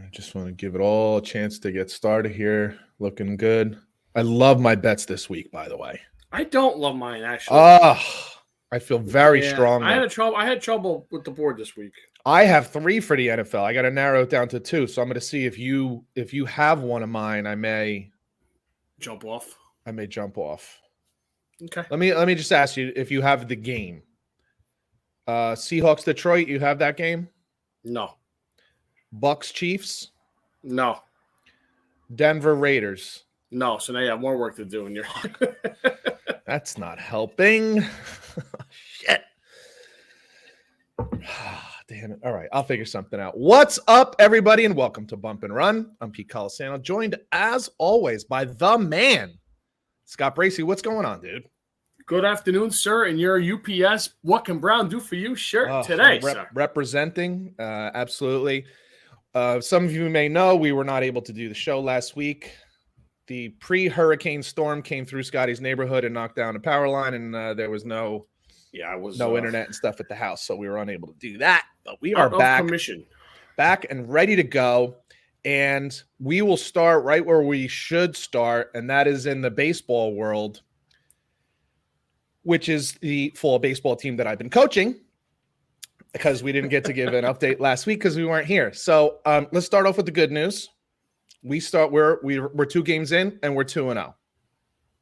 I just want to give it all a chance to get started here. Looking good. I love my bets this week, by the way. I don't love mine, actually. I feel very strong. I had trouble with the board this week. I have 3 for the NFL. I got to narrow it down to 2. So I'm going to see if you have one of mine. I may jump off. Okay. Let me just ask you if you have the game. Seahawks Detroit. You have that game? No. Bucks Chiefs? No. Denver Raiders? No. So now you have more work to do in your That's not helping. Shit. Damn it. All right. I'll figure something out. What's up, everybody, and welcome to Bump and Run. I'm Pete Colasano, joined as always by the man, Scott Bracey. What's going on, dude? Good afternoon, sir. And your UPS What Can Brown Do For You shirt today, sir. Representing, absolutely. Some of you may know we were not able to do the show last week. The pre-hurricane storm came through Scotty's neighborhood and knocked down a power line, and there was no internet and stuff at the house, so we were unable to do that. But we are back and ready to go, and we will start right where we should start, and that is in the baseball world, which is the fall baseball team that I've been coaching, because we didn't get to give an update last week because we weren't here. So let's start off with the good news. We're 2 games in and we're 2-0.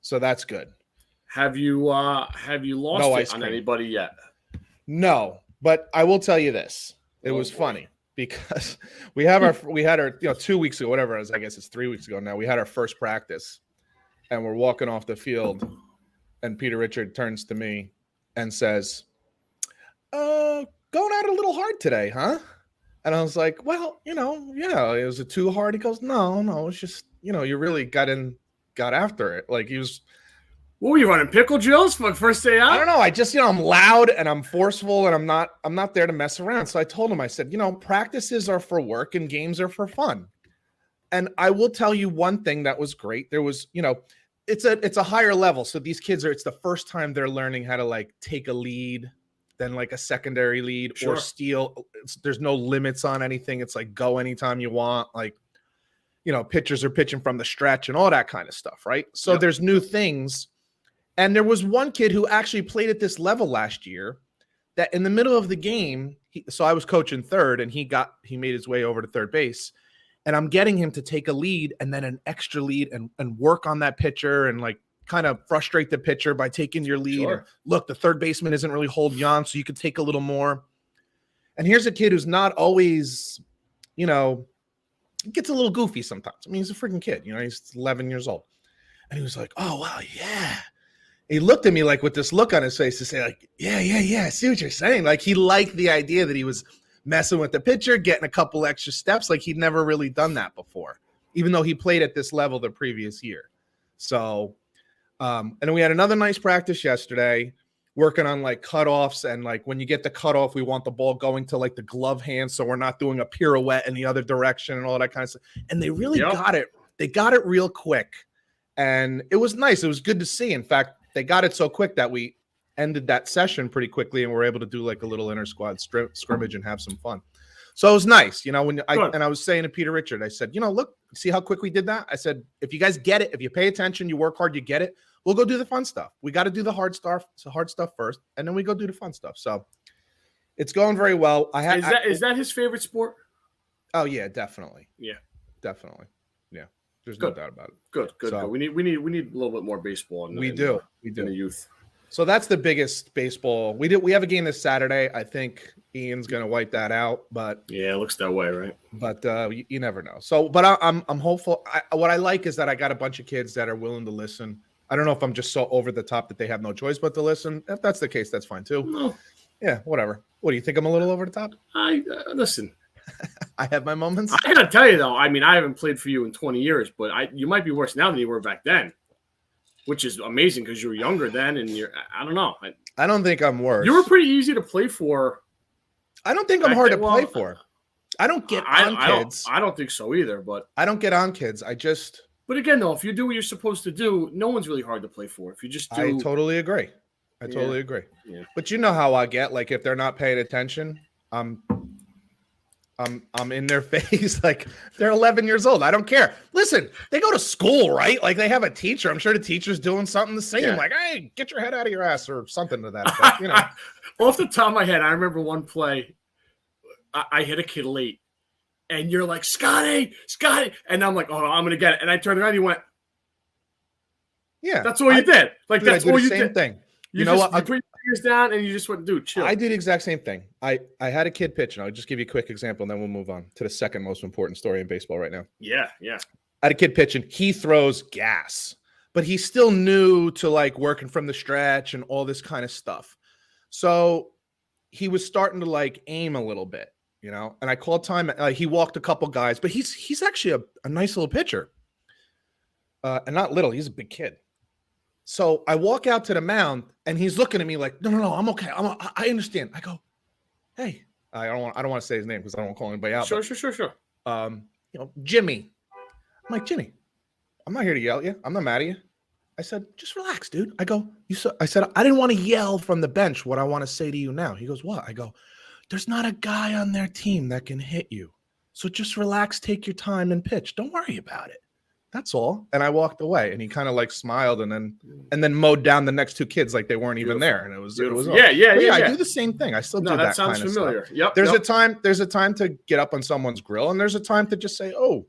So that's good. Have you lost on anybody yet? No, but I will tell you this. It was funny because we had our 2 weeks ago, whatever it is, I guess it's 3 weeks ago now. We had our first practice and we're walking off the field and Peter Richard turns to me and says, going out a little hard today, huh? And I was like, well, it was too hard. He goes, no, it's just, you really got after it. Like he was. What were you running, pickle drills for the first day out? I don't know. I just, I'm loud and I'm forceful and I'm not there to mess around. So I told him, I said, practices are for work and games are for fun. And I will tell you one thing that was great. There was, it's a higher level. So these kids it's the first time they're learning how to like take a lead, then like a secondary lead or steal. There's no limits on anything. It's like go anytime you want. Like, pitchers are pitching from the stretch and all that kind of stuff, right? So There's new things. And there was one kid who actually played at this level last year that in the middle of the game, so I was coaching third and he made his way over to third base. And I'm getting him to take a lead and then an extra lead and work on that pitcher and like kind of frustrate the pitcher by taking your lead. Sure. Look, the third baseman isn't really holding on, so you could take a little more. And here's a kid who's not always, gets a little goofy sometimes. I mean, he's a freaking kid, he's 11 years old. And he was like, oh, wow, yeah. He looked at me like with this look on his face to say like, yeah, I see what you're saying. Like he liked the idea that he was messing with the pitcher, getting a couple extra steps. Like he'd never really done that before, even though he played at this level the previous year. So, and then we had another nice practice yesterday working on like cutoffs. And like when you get the cutoff, we want the ball going to like the glove hand. So we're not doing a pirouette in the other direction and all that kind of stuff. And they really got it. They got it real quick. And it was nice. It was good to see. In fact, they got it so quick that we ended that session pretty quickly and we're able to do like a little inter-squad scrimmage and have some fun. So it was nice, when I was saying to Peter Richard, I said, look, see how quick we did that? I said, if you guys get it, if you pay attention, you work hard, you get it, we'll go do the fun stuff. We got to do the hard stuff first, and then we go do the fun stuff. So it's going very well. Is that his favorite sport? Oh yeah, definitely. Yeah, definitely. Yeah. There's no doubt about it. Good. So, we need a little bit more baseball. We do. In the youth. So that's the biggest baseball. We have a game this Saturday. I think Ian's going to wipe that out, but yeah, it looks that way, right? But you never know. So, but I'm hopeful. What I like is that I got a bunch of kids that are willing to listen. I don't know if I'm just so over the top that they have no choice but to listen. If that's the case, that's fine too. No. Yeah, whatever. What do you think? I'm a little over the top? Listen. I have my moments. I gotta tell you though, I mean, I haven't played for you in 20 years, but you might be worse now than you were back then, which is amazing because you were younger then, and I don't know. I don't think I'm worse. You were pretty easy to play for. I don't think I'm hard to play for. I don't get on kids. I don't think so either, but I don't get on kids. But again, though, if you do what you're supposed to do, no one's really hard to play for. If you just do. I totally agree. Totally agree. Yeah. But you know how I get. Like if they're not paying attention, I'm in their face like they're 11 years old. I don't care. Listen, they go to school, right? Like they have a teacher. I'm sure the teacher's doing something the same. Like, hey, get your head out of your ass or something to that effect. You know. Off the top of my head, I remember one play. I hit a kid late, and you're like, Scotty, and I'm like, oh, I'm gonna get it. And I turned around, and you went, yeah, that's all you did. Like dude, that's all you same did. Thing. You know what? You put your fingers down, and you just went, dude, chill. I did the exact same thing. I had a kid pitch, and I'll just give you a quick example, and then we'll move on to the second most important story in baseball right now. Yeah. I had a kid pitching. He throws gas, but he's still new to like working from the stretch and all this kind of stuff. So he was starting to like aim a little bit, you know. And I called time. He walked a couple guys, but he's actually a nice little pitcher, and not little. He's a big kid. So I walk out to the mound, and he's looking at me like, "No, I'm okay. I understand." I go, "Hey, I don't want to say his name because I don't want to call anybody out." Sure. Jimmy. I'm like, Jimmy, I'm not here to yell at you. I'm not mad at you. I said, just relax, dude. I go, I said, I didn't want to yell from the bench what I want to say to you now. He goes, what? I go, there's not a guy on their team that can hit you. So just relax, take your time and pitch. Don't worry about it. That's all. And I walked away, and he kind of like smiled and then mowed down the next two kids like they weren't even there. And it was yeah. I do the same thing. I still do that. That sounds kind of familiar. Stuff. Yep. There's a time to get up on someone's grill, and there's a time to just say, oh,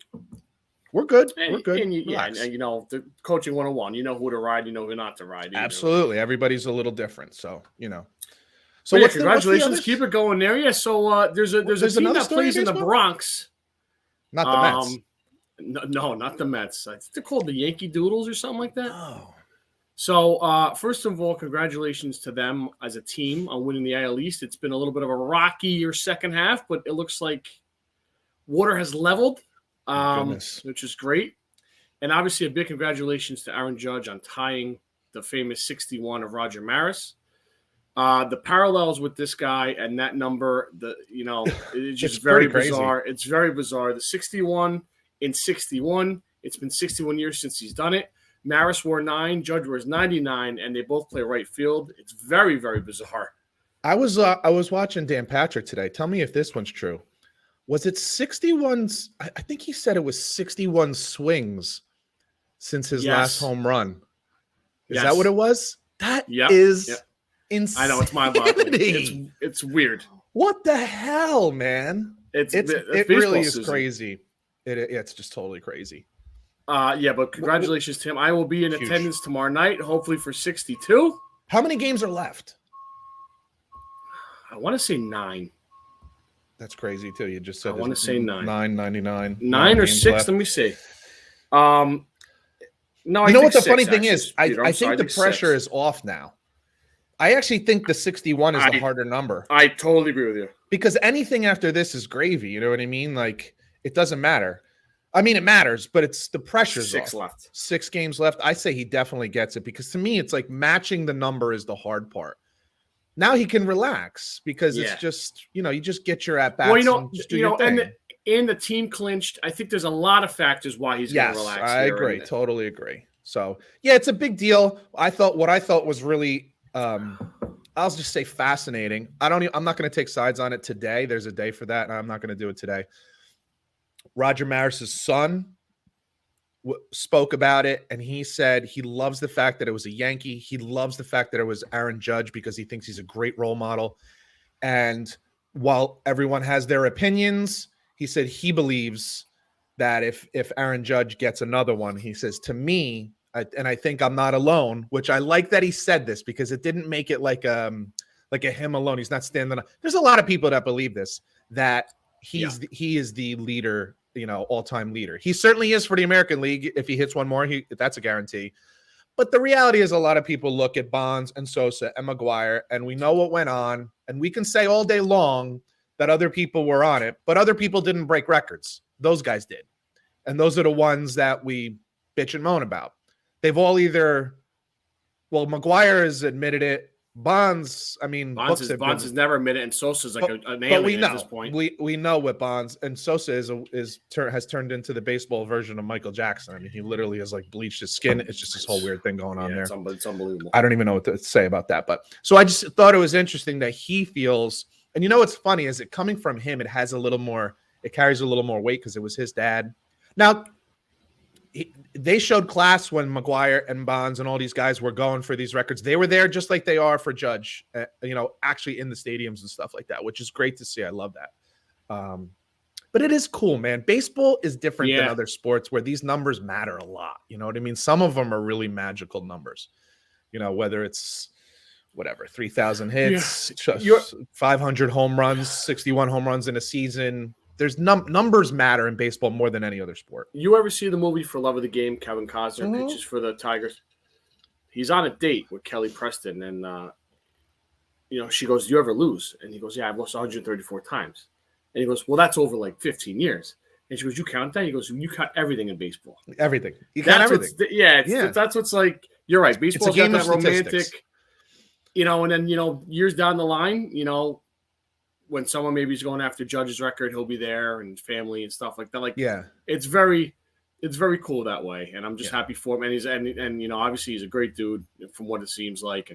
we're good. We're good. And you know, the coaching 101, you know who to ride, you know who not to ride. Absolutely. Everybody's a little different. So, you know. So congratulations. Keep it going there. Yeah. So there's a team that plays in the Bronx. Not the Mets. No, not the Mets. I think they're called the Yankee Doodles or something like that. Oh. So first of all, congratulations to them as a team on winning the AL East. It's been a little bit of a rocky second half, but it looks like water has leveled. Which is great. And obviously a big congratulations to Aaron Judge on tying the famous 61 of Roger Maris. The parallels with this guy and that number, it's just very bizarre. It's very bizarre. The 61 in 61, it's been 61 years since he's done it. Maris wore 9, Judge wears 99, and they both play right field. It's very, very bizarre. I was watching Dan Patrick today. Tell me if this one's true. Was it 61? I think he said it was 61 swings since his last home run. Is that what it was? That is insane. I know, it's mind-boggling. It's weird. What the hell, man? It really is crazy. It's just totally crazy. But congratulations to him. I will be in attendance tomorrow night, hopefully for 62. How many games are left? I want to say 9. That's crazy too. You just said I want to say 9. 999. 9 or 6. Left. Let me see. No, you know what the funny thing is? I think the pressure is off now. I actually think the 61 is the harder number. I totally agree with you. Because anything after this is gravy. You know what I mean? Like, it doesn't matter. I mean, it matters, but it's the pressure's 6 off. left. 6 games left. I say he definitely gets it because to me, it's like matching the number is the hard part. Now he can relax because it's just, you just get your at-bats and just do your thing. And the team clinched. I think there's a lot of factors why he's going to relax. I agree. Totally agree. So, it's a big deal. What I thought was really, I'll just say fascinating. I'm not going to take sides on it today. There's a day for that, and I'm not going to do it today. Roger Maris's son spoke about it, and he said he loves the fact that it was a Yankee. He loves the fact that it was Aaron Judge because he thinks he's a great role model. And while everyone has their opinions, he said he believes that if Aaron Judge gets another one, he says, to me, and I think I'm not alone, which I like that he said this because it didn't make it like a him alone. He's not standing up. There's a lot of people that believe this, that he is the leader, all-time leader. He certainly is for the American League. If he hits one more, that's a guarantee. But the reality is a lot of people look at Bonds and Sosa and McGwire, and we know what went on, and we can say all day long that other people were on it, but other people didn't break records. Those guys did. And those are the ones that we bitch and moan about. They've all McGwire has admitted it. Bonds has never admitted it, and Sosa's like an alien at this point. We know what Bonds and Sosa has turned into the baseball version of Michael Jackson. I mean, he literally has like bleached his skin. It's just this whole weird thing going on there. It's unbelievable. I don't even know what to say about that. But so I just thought it was interesting that he feels And you know what's funny is it coming from him, it carries a little more weight because it was his dad. Now, they showed class when McGuire and Bonds and all these guys were going for these records. They were there just like they are for Judge, actually in the stadiums and stuff like that, which is great to see. I love that. But it is cool, man. Baseball is different than other sports where these numbers matter a lot. You know what I mean? Some of them are really magical numbers, whether it's 3,000 hits, 500 home runs, 61 home runs in a season. There's numbers matter in baseball more than any other sport. You ever see the movie For Love of the Game? Kevin Costner pitches for the Tigers. He's on a date with Kelly Preston, and she goes, "Do you ever lose?" And he goes, "Yeah, I've lost 134 times." And he goes, "Well, that's over like 15 years." And she goes, "You count that?" He goes, "You count everything in baseball. Everything. You count everything." That's what's like. You're right. Baseball's got that romantic, and then years down the line, when someone maybe is going after Judge's record, he'll be there and family and stuff like that. It's very cool that way. And I'm just happy for him. And obviously he's a great dude from what it seems like,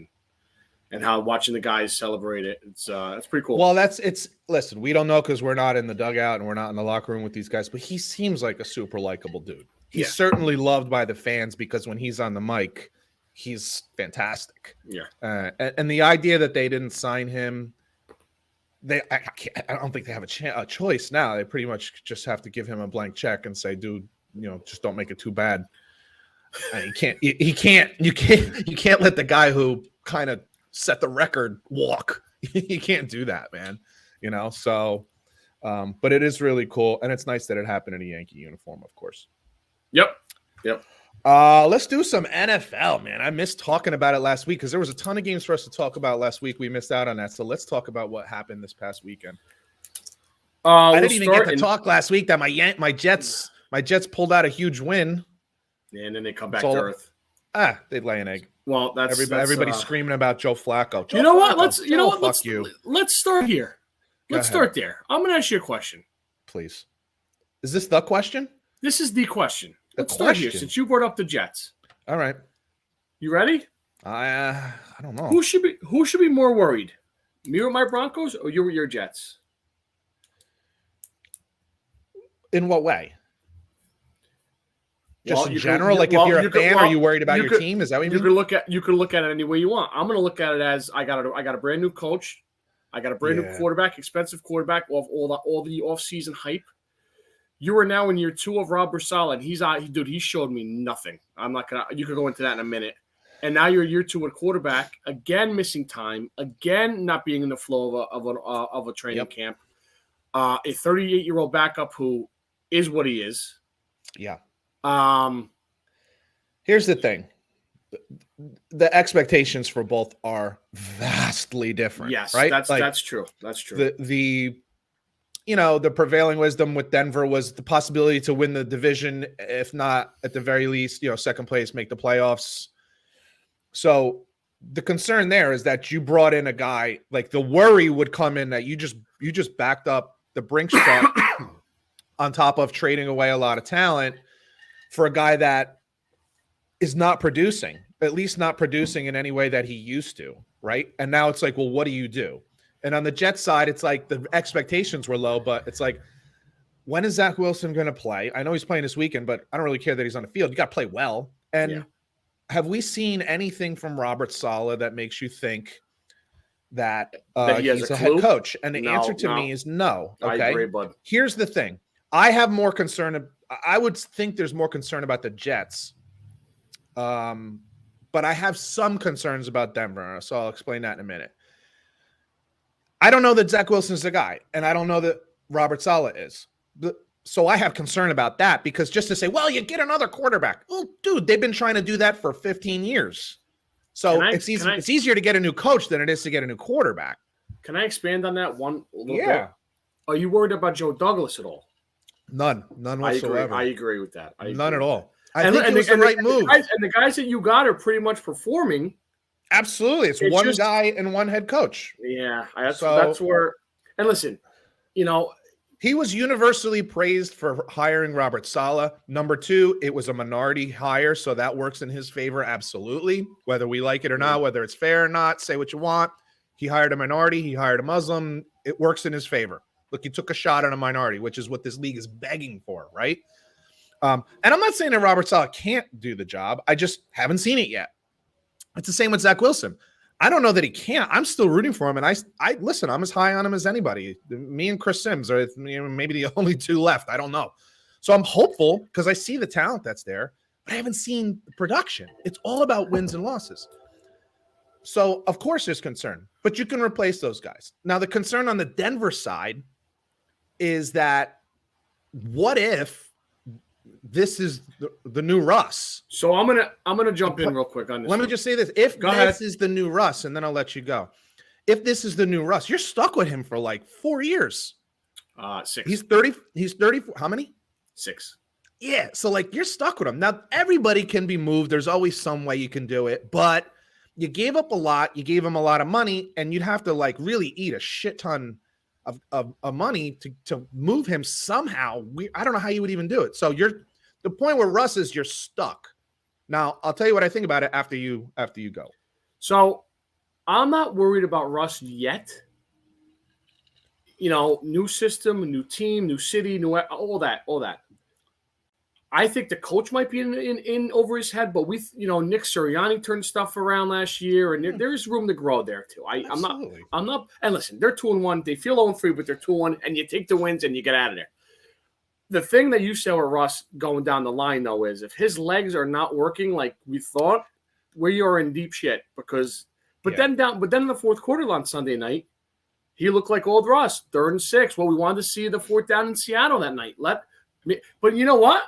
and how watching the guys celebrate it. It's pretty cool. Well, listen, we don't know because we're not in the dugout and we're not in the locker room with these guys, but he seems like a super likable dude. He's certainly loved by the fans because when he's on the mic, he's fantastic. Yeah. And the idea that they didn't sign him, I don't think they have a choice now. They pretty much just have to give him a blank check and say, "Dude, just don't make it too bad." You can't let the guy who kind of set the record walk. You can't do that, man. So, but it is really cool, and it's nice that it happened in a Yankee uniform, of course. Yep. Let's do some NFL, man. I missed talking about it last week because there was a ton of games for us to talk about last week. We missed out on that. So let's talk about what happened this past weekend. I didn't even get to talk last week that my Jets pulled out a huge win. And then they come back to earth. They'd lay an egg. Well, everybody's screaming about Joe Flacco. Let's start here. Let's start there. I'm going to ask you a question. Please. Is this the question? This is the question. Let's start here since you brought up the Jets. All right. You ready? I don't know. Who should be more worried? Me with my Broncos or you with your Jets? In what way? Just in general? If you're a fan, are you worried about your team? Is that what you mean? You can look at it any way you want. I'm going to look at it as I got a brand new coach. I got a brand new quarterback, expensive quarterback, off all the off-season hype. You are now in year 2 of Rob Saleh, and he showed me nothing. You could go into that in a minute. And now you're year 2 with quarterback, again missing time, again not being in the flow of a training camp. A 38-year-old backup who is what he is. Yeah. Here's the thing. The expectations for both are vastly different. Yes, right? That's true. That's true. The prevailing wisdom with Denver was the possibility to win the division, if not at the very least, second place, make the playoffs. So the concern there is that you brought in a guy, like the worry would come in that you just backed up the Brinks truck on top of trading away a lot of talent for a guy that is not producing, at least not producing in any way that he used to, right? And now it's like, well, what do you do? And on the Jets side, it's like the expectations were low, but it's like, when is Zach Wilson going to play? I know he's playing this weekend, but I don't really care that he's on the field. You got to play well. And have we seen anything from Robert Saleh that makes you think that he's a head coach? And the answer to me is no. Okay. I agree, bud. Here's the thing. I have more concern. I would think there's more concern about the Jets. But I have some concerns about Denver. So I'll explain that in a minute. I don't know that Zach Wilson's the guy, and I don't know that Robert Saleh is. So I have concern about that because just to say, well, you get another quarterback. Well, dude, they've been trying to do that for 15 years. So it's easier to get a new coach than it is to get a new quarterback. Can I expand on that one a little bit? Are you worried about Joe Douglas at all? None whatsoever. I agree with that. None at all. I think it was the right move. And the guys that you got are pretty much performing. Absolutely. It's one guy and one head coach. Yeah. That's where – and listen, he was universally praised for hiring Robert Saleh. Number 2, it was a minority hire, so that works in his favor absolutely, whether we like it or not, whether it's fair or not, say what you want. He hired a minority. He hired a Muslim. it works in his favor. Look, he took a shot on a minority, which is what this league is begging for, right? And I'm not saying that Robert Saleh can't do the job. I just haven't seen it yet. It's the same with Zach Wilson. I don't know that he can't. I'm still rooting for him, and I listen. I'm as high on him as anybody. Me and Chris Sims are maybe the only two left. I don't know. So I'm hopeful because I see the talent that's there, but I haven't seen the production. It's all about wins and losses. So of course there's concern, but you can replace those guys. Now the concern on the Denver side is that what if this is the new Russ? So I'm gonna jump in real quick on this. Let me just say this: if Go ahead. this is the new Russ, and then I'll let you go. If this is the new Russ, you're stuck with him for like 4 years. 6. He's 30. He's 30. How many? 6. Yeah. So like you're stuck with him. Now everybody can be moved. There's always some way you can do it, but you gave up a lot. You gave him a lot of money, and you'd have to like really eat a shit ton of money to move him somehow. I don't know how you would even do it. So the point where Russ is, you're stuck. Now I'll tell you what I think about it after you go. So I'm not worried about Russ yet. New system, new team, new city, new all that. I think the coach might be in over his head, but Nick Sirianni turned stuff around last year, and there's room to grow there too. I'm not. And listen, they're 2-1. They feel 0-3, but they're 2-1, and you take the wins and you get out of there. The thing that you said with Russ going down the line though is if his legs are not working like we thought, we are in deep shit then in the fourth quarter on Sunday night, he looked like old Russ, 3rd and 6. Well, we wanted to see the 4th down in Seattle that night. But you know what?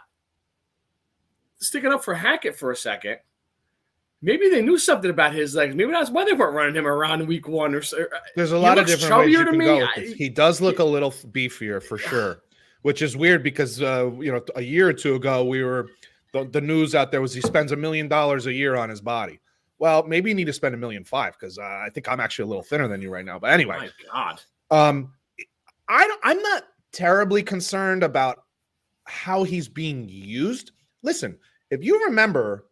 Sticking up for Hackett for a second, maybe they knew something about his legs. Maybe that's why they weren't running him around in week 1 or so. There's a lot of different ways you can go with this. He does look a little beefier for sure, which is weird because a year or two ago the news out there was he spends $1 million a year on his body. Well, maybe you need to spend $1.5 million because I think I'm actually a little thinner than you right now. But anyway, my God, I'm not terribly concerned about how he's being used. Listen, if you remember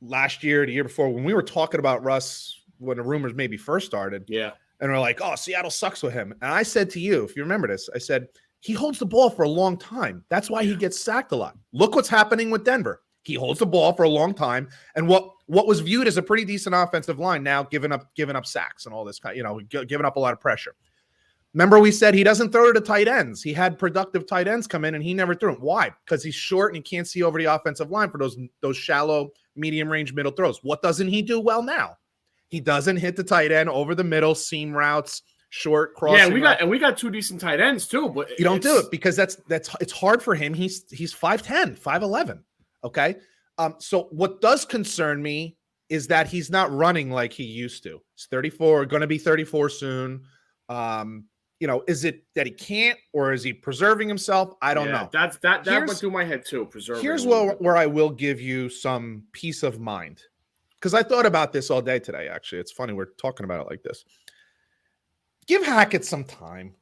last year, the year before, when we were talking about Russ, when the rumors maybe first started, yeah, and we're like, oh, Seattle sucks with him. And I said to you, if you remember this, I said, he holds the ball for a long time. That's why he gets sacked a lot. Look what's happening with Denver. He holds the ball for a long time. And what was viewed as a pretty decent offensive line now giving up sacks and all this kind, giving up a lot of pressure. Remember we said he doesn't throw to tight ends. He had productive tight ends come in and he never threw them. Why? Because he's short and he can't see over the offensive line for those shallow, medium range middle throws. What doesn't he do well now? He doesn't hit the tight end over the middle, seam routes, short crossing. Yeah, we got 2 decent tight ends too, but you don't do it because it's hard for him. He's 5'10", 5'11". Okay. So what does concern me is that he's not running like he used to. He's 34, going to be 34 soon. Is it that he can't, or is he preserving himself? I don't know. That went through my head too. Preserving. Here's where I will give you some peace of mind, because I thought about this all day today. Actually, it's funny we're talking about it like this. Give Hackett some time.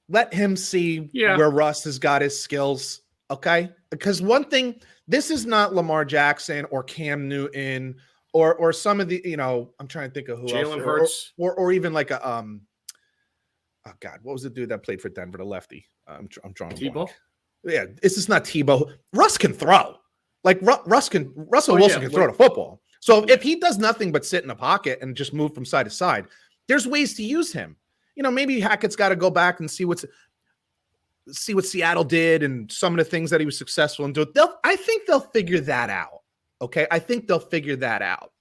Let him see where Russ has got his skills. Okay, because one thing, this is not Lamar Jackson or Cam Newton or some of the I'm trying to think of who Jalen else Hurts or even like a oh God, what was the dude that played for Denver, the lefty? I'm drawing a blank. Yeah, this is not Tebow. Russ can throw. Like Russell Wilson can throw the football. So if he does nothing but sit in the pocket and just move from side to side, there's ways to use him. Maybe Hackett's got to go back and see what Seattle did and some of the things that he was successful in doing. I think they'll figure that out. Okay, I think they'll figure that out.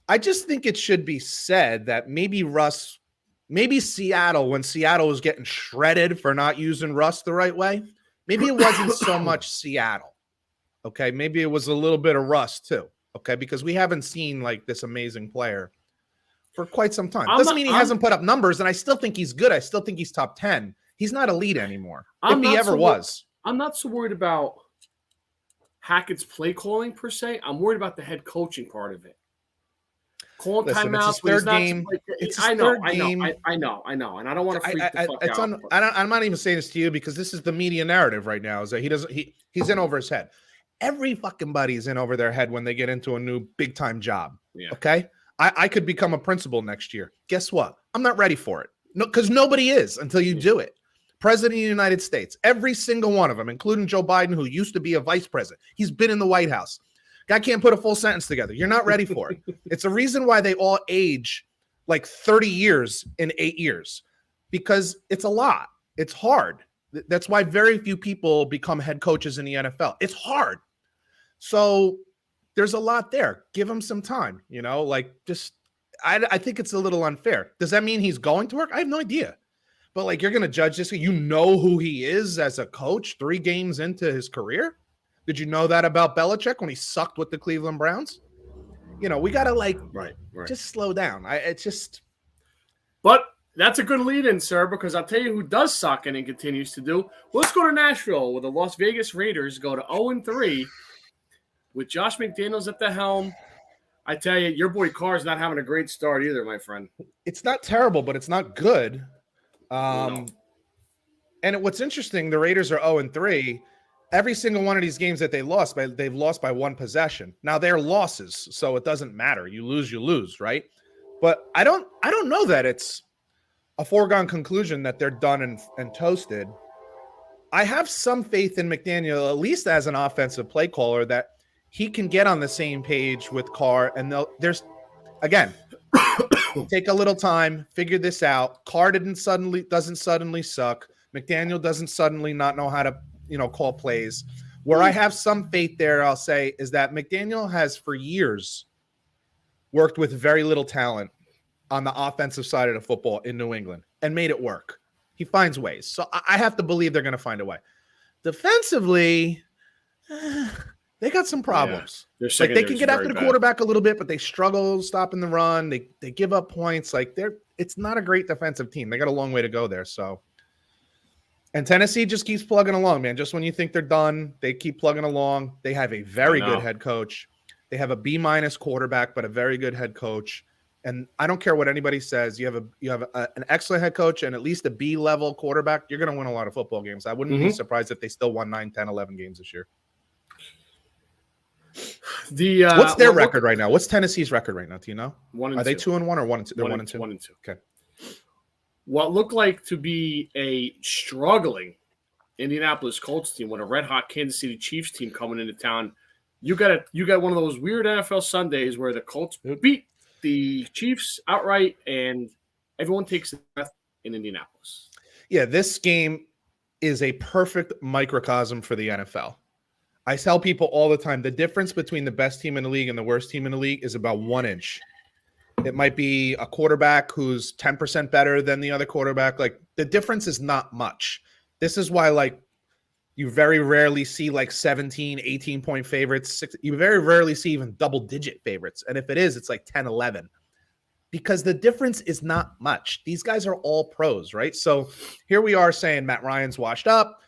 I just think it should be said that maybe Seattle, when Seattle was getting shredded for not using Russ the right way, maybe it wasn't so much Seattle. Okay, maybe it was a little bit of Russ too. Okay, because we haven't seen like this amazing player for quite some time. Doesn't mean he hasn't put up numbers, and I still think he's good. I still think he's top 10. He's not elite anymore, if he ever was. I'm not so worried about Hackett's play calling per se. I'm worried about the head coaching part of it. Calling timeouts. It's his third game. I know, and I don't want to freak the fuck out. I'm not even saying this to you because this is the media narrative right now. Is that he's in over his head. Every fucking buddy is in over their head when they get into a new big time job. Yeah. Okay. I could become a principal next year. Guess what? I'm not ready for it. No, because nobody is until you do it. President of the United States, every single one of them, including Joe Biden, who used to be a vice president. He's been in the White House. Guy can't put a full sentence together. You're not ready for it. It's a reason why they all age like 30 years in 8 years, because it's a lot. It's hard. That's why very few people become head coaches in the NFL. It's hard. So there's a lot there. Give him some time, like just, I think it's a little unfair. Does that mean he's going to work? I have no idea. But like, you're going to judge this. You know who he is as a coach 3 games into his career. Did you know that about Belichick when he sucked with the Cleveland Browns? We got to right. just slow down. It's just. But that's a good lead-in, sir, because I'll tell you who does suck and continues to do. Well, let's go to Nashville, where the Las Vegas Raiders go to 0-3 with Josh McDaniels at the helm. I tell you, your boy Carr's not having a great start either, my friend. It's not terrible, but it's not good. No. And what's interesting, the Raiders are 0-3. Every single one of these games that they've lost by 1 possession. Now they're losses, so it doesn't matter. You lose, right? But I don't know that it's a foregone conclusion that they're done and toasted. I have some faith in McDaniel, at least as an offensive play caller, that he can get on the same page with Carr, and there's again take a little time, figure this out. Carr doesn't suddenly suck. McDaniel doesn't suddenly not know how to call plays. Where I have some faith there, I'll say, is that McDaniel has for years worked with very little talent on the offensive side of the football in New England and made it work. He finds ways. So I have to believe they're going to find a way. Defensively, they got some problems. Yeah, like they can get after the quarterback a little bit, but they struggle stopping the run. They give up points. It's not a great defensive team. They got a long way to go there. So, and Tennessee just keeps plugging along, man. Just when you think they're done, they keep plugging along. They have a very good head coach. They have a B- quarterback, but a very good head coach. And I don't care what anybody says. You have an excellent head coach and at least a B-level quarterback. You're going to win a lot of football games. I wouldn't be surprised if they still won 9, 10, 11 games this year. What's their record right now? What's Tennessee's record right now? Do you know? 1-2. Are they 2-1 or 1-2? They're 1-2. 1-2. Okay. What looked like to be a struggling Indianapolis Colts team with a red-hot Kansas City Chiefs team coming into town. You got one of those weird NFL Sundays where the Colts beat the Chiefs outright, and everyone takes a breath in Indianapolis. Yeah, this game is a perfect microcosm for the NFL. I tell people all the time, the difference between the best team in the league and the worst team in the league is about 1 inch. It might be a quarterback who's 10% better than the other quarterback. Like, the difference is not much. This is why, you very rarely see 17, 18-point favorites. You very rarely see even double-digit favorites. And if it is, it's 10, 11. Because the difference is not much. These guys are all pros, right? So here we are saying Matt Ryan's washed up.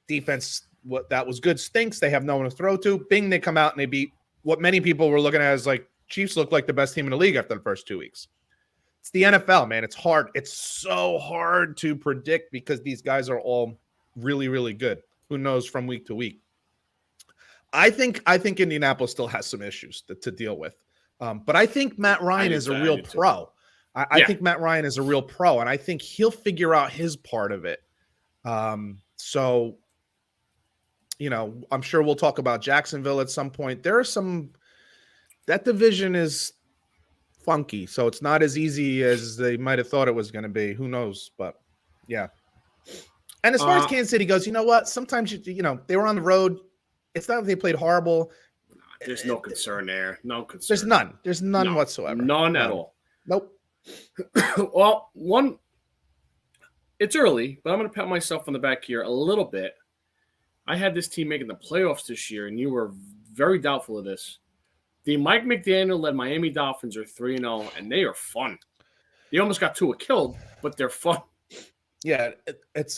Defense, what that was good, stinks. They have no one to throw to. Bing, they come out and they beat what many people were looking at as Chiefs look like the best team in the league after the first 2 weeks. It's the NFL, man. It's hard. It's so hard to predict because these guys are all really, really good. Who knows from week to week? I think Indianapolis still has some issues to deal with. But I think Matt Ryan is a real pro. I think Matt Ryan is a real pro, and I think he'll figure out his part of it. So, I'm sure we'll talk about Jacksonville at some point. That division is funky, so it's not as easy as they might have thought it was going to be. Who knows? But, yeah. And as far as Kansas City goes, you know what? Sometimes, they were on the road. It's not that they played horrible. There's no concern there. No concern. There's none whatsoever. None at all. Nope. Well, it's early, but I'm going to pat myself on the back here a little bit. I had this team making the playoffs this year, and you were very doubtful of this. The Mike McDaniel-led Miami Dolphins are 3-0, and they are fun. They almost got Tua killed, but they're fun. Yeah, it's it's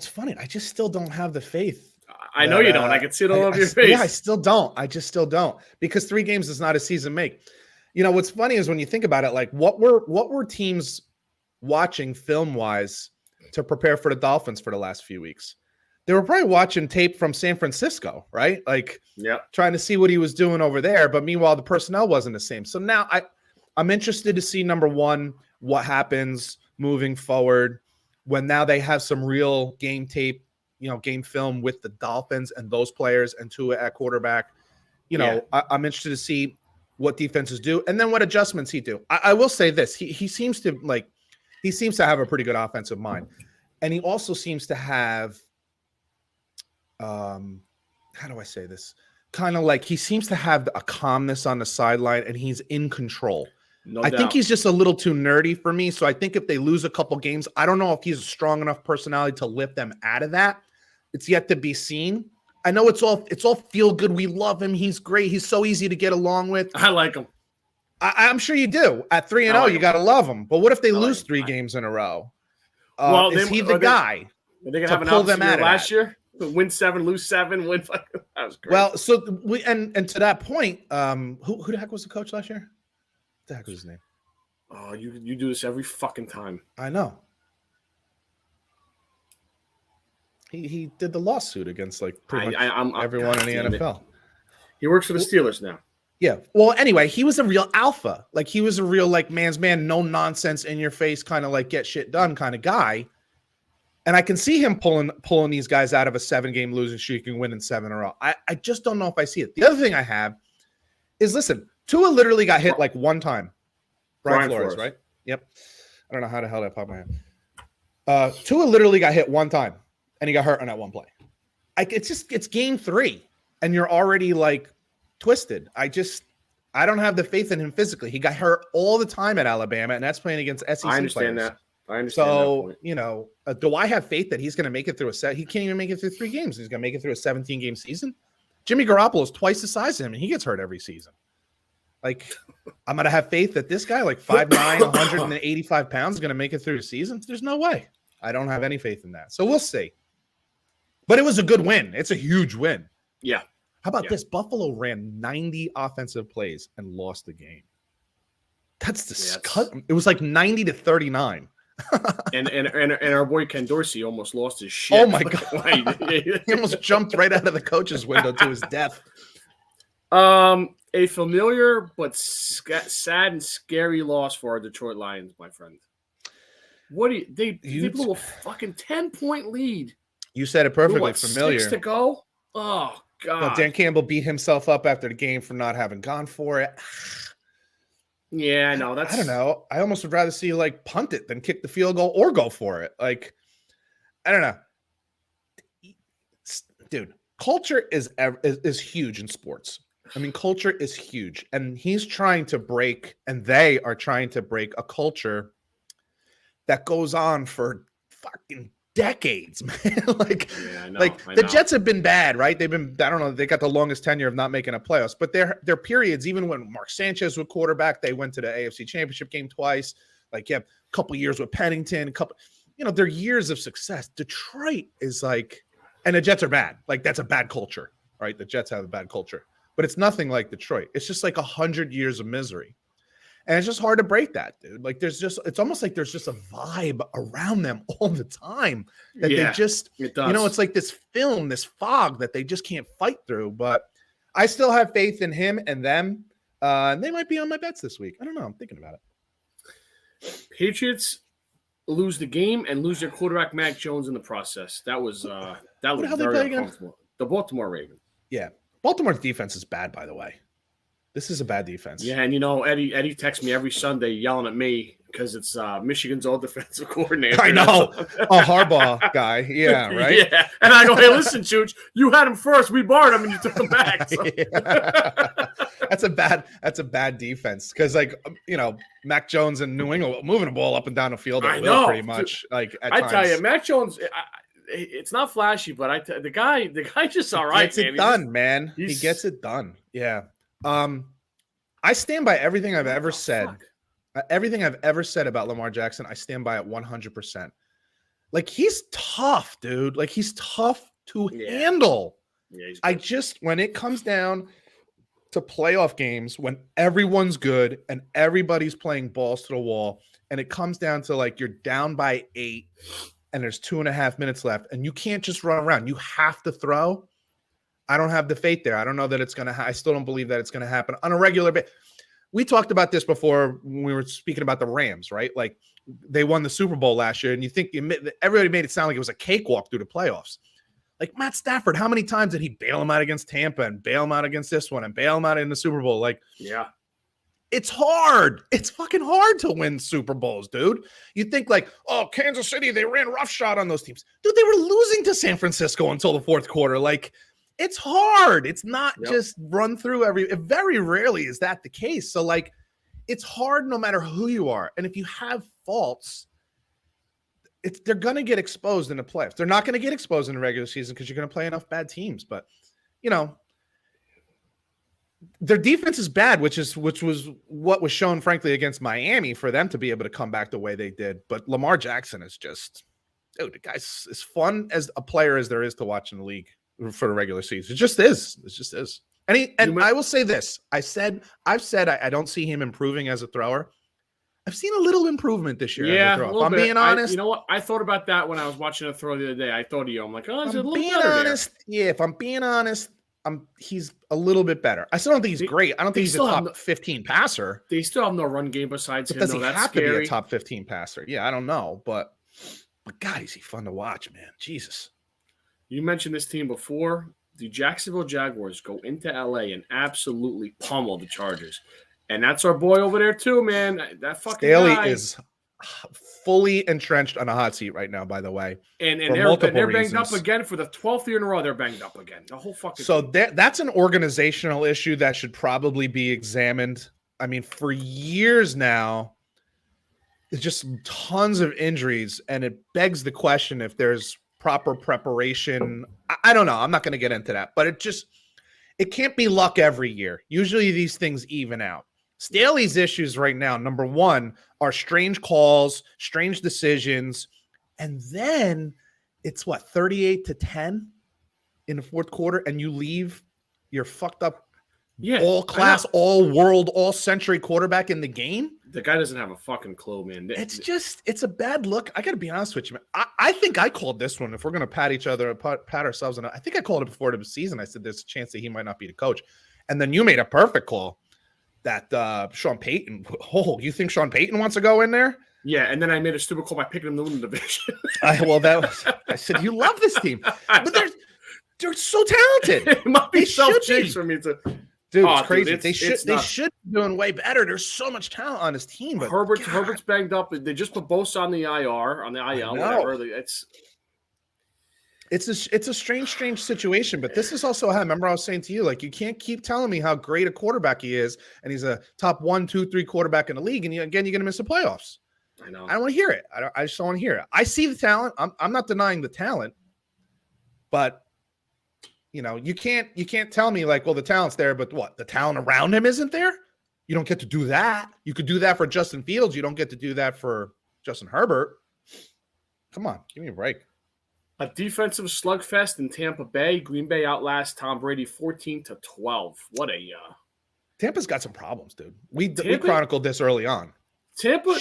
funny. I just still don't have the faith. I know you don't. I can see it all over your face. Yeah, I still don't. I just still don't, because 3 games is not a season make. What's funny is when you think about it, what were teams watching film-wise to prepare for the Dolphins for the last few weeks? They were probably watching tape from San Francisco, right? Trying to see what he was doing over there. But meanwhile, the personnel wasn't the same. So now I'm interested to see, number one, what happens moving forward when now they have some real game tape, game film with the Dolphins and those players and Tua at quarterback. I'm interested to see what defenses do and then what adjustments he do. I will say this. He seems to have a pretty good offensive mind. And he also seems to have, how do I say this? Kind of like he seems to have a calmness on the sideline and he's in control. No I doubt. think he's just a little too nerdy for me. So I think if they lose a couple games, I don't know if he's a strong enough personality to lift them out of that. It's yet to be seen. I know it's all feel good. We love him. He's great. He's so easy to get along with. I like him. I'm sure you do. At 3-0, you got to love him. But what if they lose 3 games in a row? Is he the guy? Are they gonna have an pull them out out last year? Win 7, lose 7, win 5. That was great. Well, so we and to that point, who the heck was the coach last year? What the heck was his name? Oh, you do this every fucking time. I know. He did the lawsuit against like pretty much everyone in the NFL. He works for the Steelers now. Yeah. Well, anyway, he was a real alpha. Like he was a real like man's man, no nonsense in your face, kind of like get shit done kind of guy. And I can see him pulling these guys out of a 7-game losing streak and winning 7 in a row. I just don't know if I see it. The other thing I have is, listen, Tua literally got hit like one time. Brian Flores, right? Yep. I don't know how the hell that popped my head. Tua literally got hit one time, and he got hurt on that one play. It's game 3, and you're already like twisted. I don't have the faith in him physically. He got hurt all the time at Alabama, and that's playing against SEC players. I understand that. So, do I have faith that he's going to make it through he can't even make it through 3 games. He's going to make it through a 17-game season. Jimmy Garoppolo is twice the size of him, and he gets hurt every season. Like, I'm going to have faith that this guy, like 5'9", 185 pounds, is going to make it through the season. There's no way. I don't have any faith in that. So we'll see. But it was a good win. It's a huge win. Yeah. How about this? Buffalo ran 90 offensive plays and lost the game. That's disgusting. It was like 90-39. and our boy Ken Dorsey almost lost his shit. Oh my god! He almost jumped right out of the coach's window to his death. A familiar but sad and scary loss for our Detroit Lions, my friend. They blew a fucking 10-point lead. You said it perfectly. Familiar. 6 to go. Oh god! Dan Campbell beat himself up after the game for not having gone for it. Yeah, no, I don't know. I almost would rather see you like punt it than kick the field goal or go for it. Like, I don't know. Dude, culture is huge in sports. I mean, culture is huge. And he's trying to break, and they are trying to break a culture that goes on for fucking decades, man. The Jets have been bad, right? They've been, I don't know, they got the longest tenure of not making a playoffs, but their periods, even when Mark Sanchez was quarterback, they went to the AFC Championship game twice. Like, a couple years with Pennington, their years of success. Detroit is like, and the Jets are bad. Like, that's a bad culture, right? The Jets have a bad culture, but it's nothing like Detroit. It's just like 100 years of misery. And it's just hard to break that, dude. Like it's almost like there's just a vibe around them all the time that they just, it's like this film, this fog that they just can't fight through. But I still have faith in him and them. And they might be on my bets this week. I don't know. I'm thinking about it. Patriots lose the game and lose their quarterback, Mac Jones, in the process. That was very uncomfortable. The Baltimore Ravens. Yeah. Baltimore's defense is bad, by the way. This is a bad defense. Yeah, and Eddie texts me every Sunday yelling at me because it's Michigan's old defensive coordinator. I know. A Harbaugh guy. Yeah, right? Yeah. And I go, hey, listen, Chooch, you had him first. We barred him and you took him back. So. That's a bad defense. Because Mac Jones and New England moving the ball up and down the field at will pretty much. Like at times. Tell you, Mac Jones it's not flashy, but the guy just all right. He gets it done, man. He gets it done. Yeah. I stand by everything I've ever said. Everything I've ever said about Lamar Jackson, I stand by it 100%. Like, he's tough, dude. Like, he's tough to handle. Yeah, when it comes down to playoff games, when everyone's good and everybody's playing balls to the wall, and it comes down to like you're down by 8 and there's 2.5 minutes left, and you can't just run around. You have to throw. I don't have the faith there. I don't know that it's going to I still don't believe that it's going to happen on a regular basis. we talked about this before when we were speaking about the Rams, right? Like they won the Super Bowl last year, and you think everybody made it sound like it was a cakewalk through the playoffs. Like Matt Stafford, how many times did he bail him out against Tampa and bail him out against this one and bail him out in the Super Bowl? Like, yeah, it's hard. It's fucking hard to win Super Bowls, dude. You think like, oh, Kansas City, they ran roughshod on those teams. Dude, they were losing to San Francisco until the fourth quarter. Like, it's hard. It's not just run through very rarely is that the case. So, like, it's hard no matter who you are. And if you have faults, they're going to get exposed in the playoffs. They're not going to get exposed in the regular season because you're going to play enough bad teams. But, you know, their defense is bad, which was what was shown, frankly, against Miami for them to be able to come back the way they did. But Lamar Jackson is just, dude, the guy's as fun as a player as there is to watch in the league for the regular season. It just is. It just is. And I will say this. I've said I don't see him improving as a thrower. I've seen a little improvement this year. Yeah, as a thrower. If I'm being honest. You know what? I thought about that when I was watching a throw the other day. I thought of you. I'm like, oh, is it a little being better honest, there? Yeah, if I'm being honest, he's a little bit better. I still don't think he's great. I don't think he's a top 15 passer. They still have no run game besides him. Does he that's have scary. to be a top 15 passer? Yeah, I don't know, but God, is he fun to watch, man? Jesus. You mentioned this team before. The Jacksonville Jaguars go into LA and absolutely pummel the Chargers. And that's our boy over there too, man. That fucking Staley guy is fully entrenched on a hot seat right now, by the way. And they're banged up again for the 12th year in a row. They're banged up again. The whole fucking that's an organizational issue that should probably be examined. I mean, for years now, there's just tons of injuries, and it begs the question if there's proper preparation. I don't know. I'm not going to get into that, but it can't be luck every year. Usually these things even out. Staley's issues right now, number one, are strange calls, strange decisions, and then it's 38-10 in the fourth quarter, and you leave your fucked up all class, all world, all century quarterback in the game. The guy doesn't have a fucking clue, man. It's a bad look. I got to be honest with you, man. I think I called this one. If we're going to pat ourselves, I think I called it before the season. I said there's a chance that he might not be the coach. And then you made a perfect call that Sean Payton. Oh, you think Sean Payton wants to go in there? Yeah, and then I made a stupid call by picking him to win the division. I said, you love this team. But they're so talented. It might be self-jinx for me to... Dude, it's crazy. They should be doing way better. There's so much talent on this team. But Herbert's banged up. They just put Bosa on the IR, on the IL, whatever. It's a strange situation. But this is also how, remember I was saying to you, like, you can't keep telling me how great a quarterback he is, and he's a top 1, 2, 3 quarterback in the league, and you're going to miss the playoffs. I know. I don't want to hear it. I just don't want to hear it. I see the talent. I'm not denying the talent, but you know, you can't tell me like, well, the talent's there, but what? The talent around him isn't there? You don't get to do that. You could do that for Justin Fields. You don't get to do that for Justin Herbert. Come on, give me a break. A defensive slugfest in Tampa Bay. Green Bay outlasts Tom Brady 14-12. What a Tampa's got some problems, dude. We chronicled this early on. Tampa,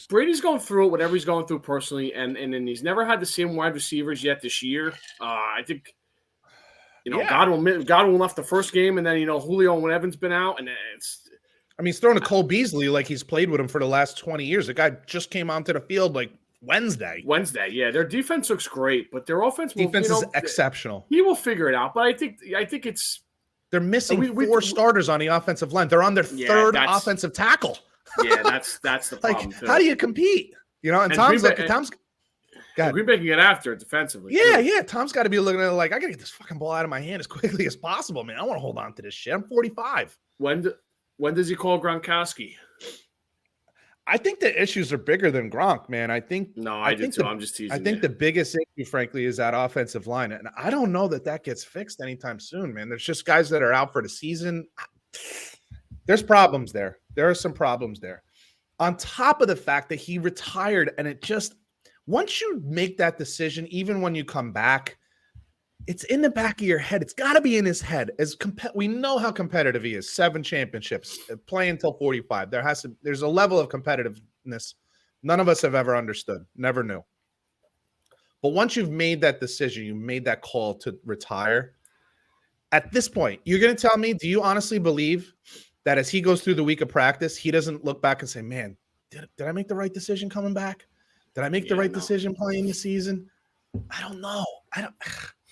Brady's going through it, whatever he's going through personally, and he's never had the same wide receivers yet this year. I think. Godwin left the first game, and then Julio and Evans been out, and he's throwing to Cole Beasley like he's played with him for the last 20 years. The guy just came onto the field like Wednesday. Yeah. Their defense looks great, but their offense is exceptional. He will figure it out, but I think they're missing four starters on the offensive line. They're on their third offensive tackle. Yeah, that's the problem. How do you compete? And Tom's Green Bay can get after it defensively. Yeah. Tom's got to be looking at it like, I got to get this fucking ball out of my hand as quickly as possible, man. I want to hold on to this shit. I'm 45. When does he call Gronkowski? I think the issues are bigger than Gronk, man. I do too. I'm just teasing. I think the biggest issue, frankly, is that offensive line. And I don't know that gets fixed anytime soon, man. There's just guys that are out for the season. There's problems there. There are some problems there. On top of the fact that he retired, and it just, once you make that decision, even when you come back, it's in the back of your head. It's got to be in his head. We know how competitive he is. 7 championships, play until 45. There's a level of competitiveness none of us have ever understood, never knew. But once you've made that decision, you made that call to retire. At this point, you're going to tell me, do you honestly believe that as he goes through the week of practice, he doesn't look back and say, man, did I make the right decision coming back? Did I make the right decision playing the season? I don't know. I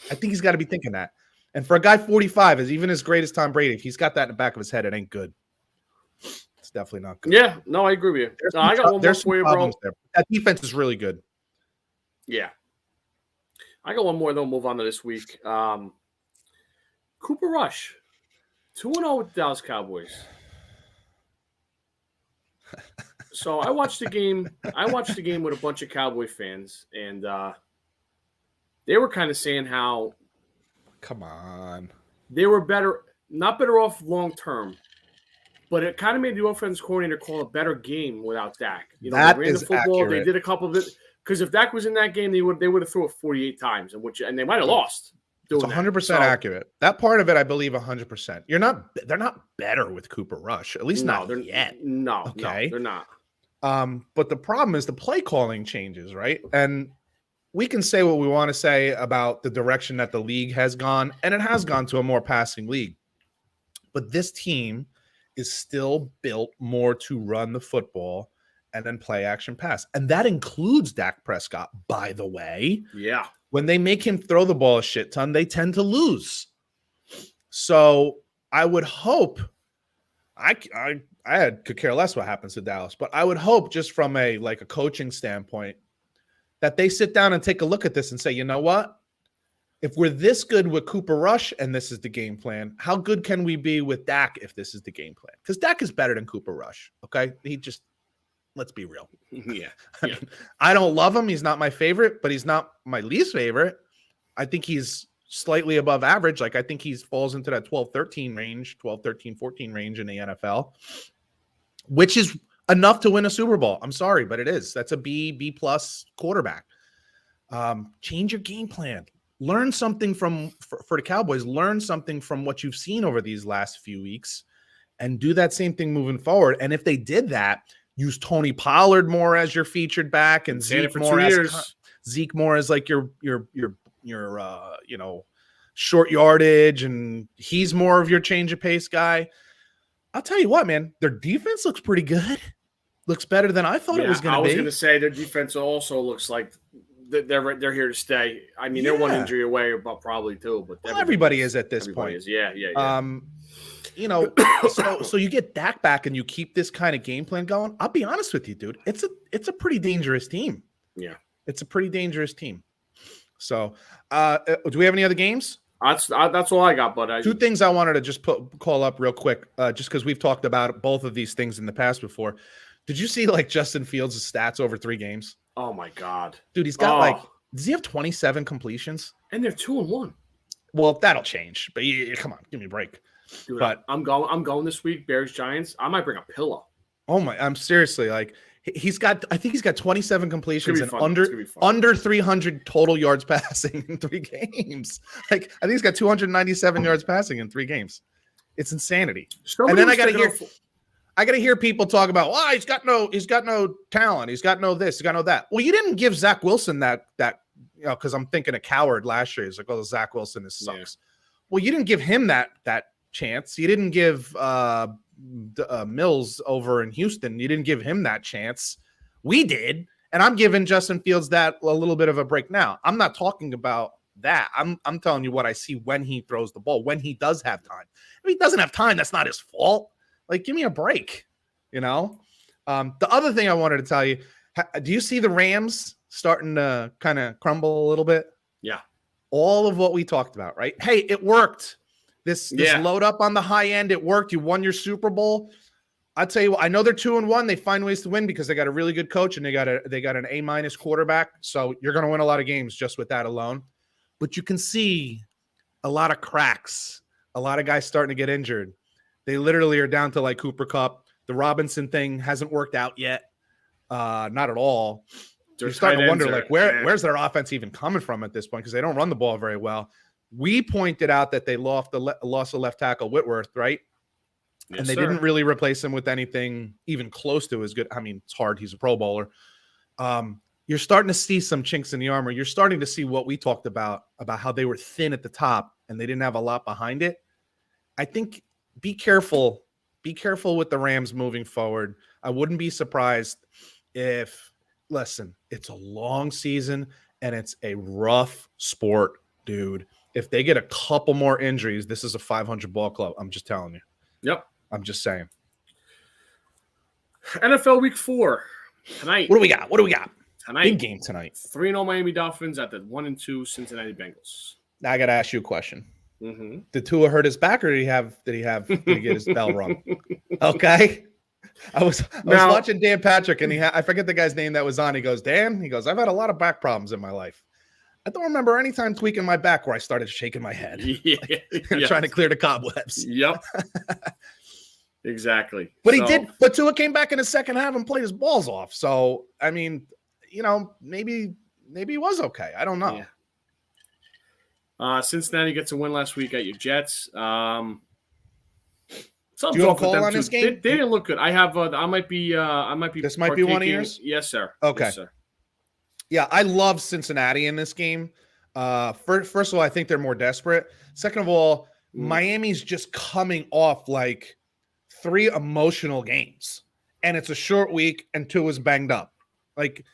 think he's got to be thinking that. And for a guy 45, is even as great as Tom Brady, if he's got that in the back of his head, it ain't good. It's definitely not good. Yeah, no, I agree with you. I got one more for you, bro. There. That defense is really good. Yeah. I got one more, then we'll move on to this week. Cooper Rush, 2-0 with the Dallas Cowboys. So I watched the game. With a bunch of Cowboy fans, and they were kind of saying how, come on, they were not better off long term, but it kind of made the offense coordinator call a better game without Dak. You know, that they ran is the football. accurate. They did a couple of it because if Dak was in that game, they would have threw it 48 times, and they might have lost. It's 100% accurate. That part of it, I believe, 100%. They're not better with Cooper Rush, at least not yet. No, okay, they're not. But the problem is the play calling changes, right? And we can say what we want to say about the direction that the league has gone, and it has gone to a more passing league. But this team is still built more to run the football and then play action pass. And that includes Dak Prescott, by the way. Yeah. When they make him throw the ball a shit ton, they tend to lose. So I would hope I could care less what happens to Dallas, but I would hope just from a coaching standpoint that they sit down and take a look at this and say, you know what? If we're this good with Cooper Rush and this is the game plan, how good can we be with Dak if this is the game plan? Because Dak is better than Cooper Rush, okay? Let's be real. Yeah. I mean, I don't love him. He's not my favorite, but he's not my least favorite. I think he's slightly above average. I think he falls into that 12-13 range, 12-13-14 range in the NFL, which is enough to win a Super Bowl. I'm sorry, but it is. That's a B+ quarterback. Change your game plan. Learn something for the Cowboys. Learn something from what you've seen over these last few weeks and do that same thing moving forward. And if they did that, use Tony Pollard more as your featured back and Zeke more as like your short yardage, and he's more of your change of pace guy. I'll tell you what, man, their defense looks pretty good. Looks better than I thought it was going to be. I was going to say their defense also looks like they're here to stay. I mean, they're one injury away, but probably two. But everybody is at this point. Yeah. So you get Dak back and you keep this kind of game plan going. I'll be honest with you, dude. It's a pretty dangerous team. Yeah, it's a pretty dangerous team. So, do we have any other games? That's all I got. But two things I wanted to just call up real quick, just because we've talked about both of these things in the past before. Did you see Justin Fields' stats over 3 games? Oh my God, dude, he's got does he have 27 completions? And they're 2-1. Well, that'll change. But come on, give me a break. Dude, but I'm going this week. Bears Giants. I might bring a pillow. Oh my! I'm seriously I think he's got 27 completions and under 300 total yards passing in 3 games. I think he's got 297 yards passing in 3 games. It's insanity. And then I got to hear people talk about, he's got no talent. He's got no this. He's got no that. Well, you didn't give Zach Wilson that because I'm thinking a coward last year. He's like, Zach Wilson sucks. Yeah. Well, you didn't give him that chance. You didn't give Mills over in Houston. You didn't give him that chance. We did. And I'm giving Justin Fields that a little bit of a break now. I'm not talking about that. I'm telling you what I see when he throws the ball, when he does have time. If he doesn't have time, that's not his fault. Give me a break, The other thing I wanted to tell you, do you see the Rams starting to kind of crumble a little bit? Yeah. All of what we talked about, right? Hey, it worked. This load up on the high end, it worked. You won your Super Bowl. I tell you what, I know they're 2-1. They find ways to win because they got a really good coach and they got an A- quarterback. So you're going to win a lot of games just with that alone. But you can see a lot of cracks, a lot of guys starting to get injured. They literally are down to Cooper Kupp. The Robinson thing hasn't worked out yet. Not at all. You're starting to wonder where's their offense even coming from at this point because they don't run the ball very well. We pointed out that they lost the left tackle Whitworth, right? Yes, and they didn't really replace him with anything even close to as good. I mean, it's hard. He's a Pro Bowler. You're starting to see some chinks in the armor. You're starting to see what we talked about how they were thin at the top and they didn't have a lot behind it. I think be careful be careful with the Rams moving forward. I wouldn't be surprised if, listen, it's a long season and it's a rough sport, dude. If they get a couple more injuries, this is a 500 ball club. I'm just telling you. Yep. I'm just saying. NFL Week 4 tonight. What do we got? Tonight. Big game tonight. 3-0 Miami Dolphins at the 1-2 Cincinnati Bengals. Now I got to ask you a question. Mm-hmm. Did Tua hurt his back, or did he get his bell rung? Okay. I was watching Dan Patrick, and I forget the guy's name that was on. He goes, Dan, I've had a lot of back problems in my life. I don't remember any time tweaking my back where I started shaking my head, trying to clear the cobwebs. Yep. Exactly. But he did. But Tua came back in the second half and played his balls off. So, I mean, maybe he was okay. I don't know. Yeah. Cincinnati gets a win last week at your Jets. Do you want to call on this game? They didn't look good. I have. I might be. This might be one of yours. Yes, sir. Okay. Yes, sir. Yeah, I love Cincinnati in this game. First of all, I think they're more desperate. Second of all, Miami's just coming off like 3 emotional games, and it's a short week, and Tua's banged up. Like,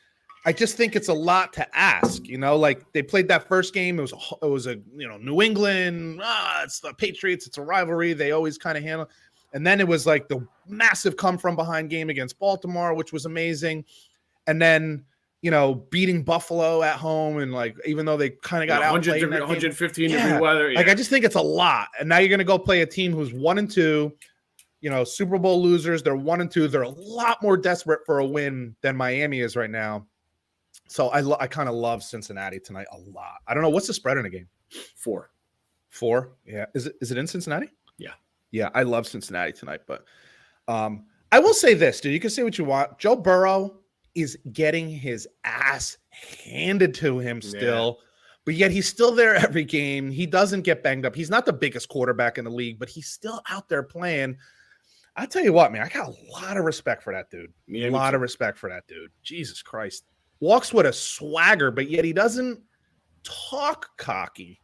I just think it's a lot to ask. Like they played that first game. It was a New England. It's the Patriots. It's a rivalry. They always kind of handle. And then it was like the massive come from behind game against Baltimore, which was amazing. And then beating Buffalo at home, and like even though they kind of got out 115 degree weather. Yeah. Like I just think it's a lot. And now you're going to go play a team who's 1-2. Super Bowl losers. They're 1-2. They're a lot more desperate for a win than Miami is right now. So I kind of love Cincinnati tonight a lot. I don't know. What's the spread in the game? 4. 4? Yeah. Is it in Cincinnati? Yeah. Yeah, I love Cincinnati tonight. But I will say this, dude. You can say what you want. Joe Burrow is getting his ass handed to him still. Yeah. But yet he's still there every game. He doesn't get banged up. He's not the biggest quarterback in the league, but he's still out there playing. I tell you what, man, I got a lot of respect for that dude. A lot of respect for that dude. Jesus Christ. Walks with a swagger, but yet he doesn't talk cocky.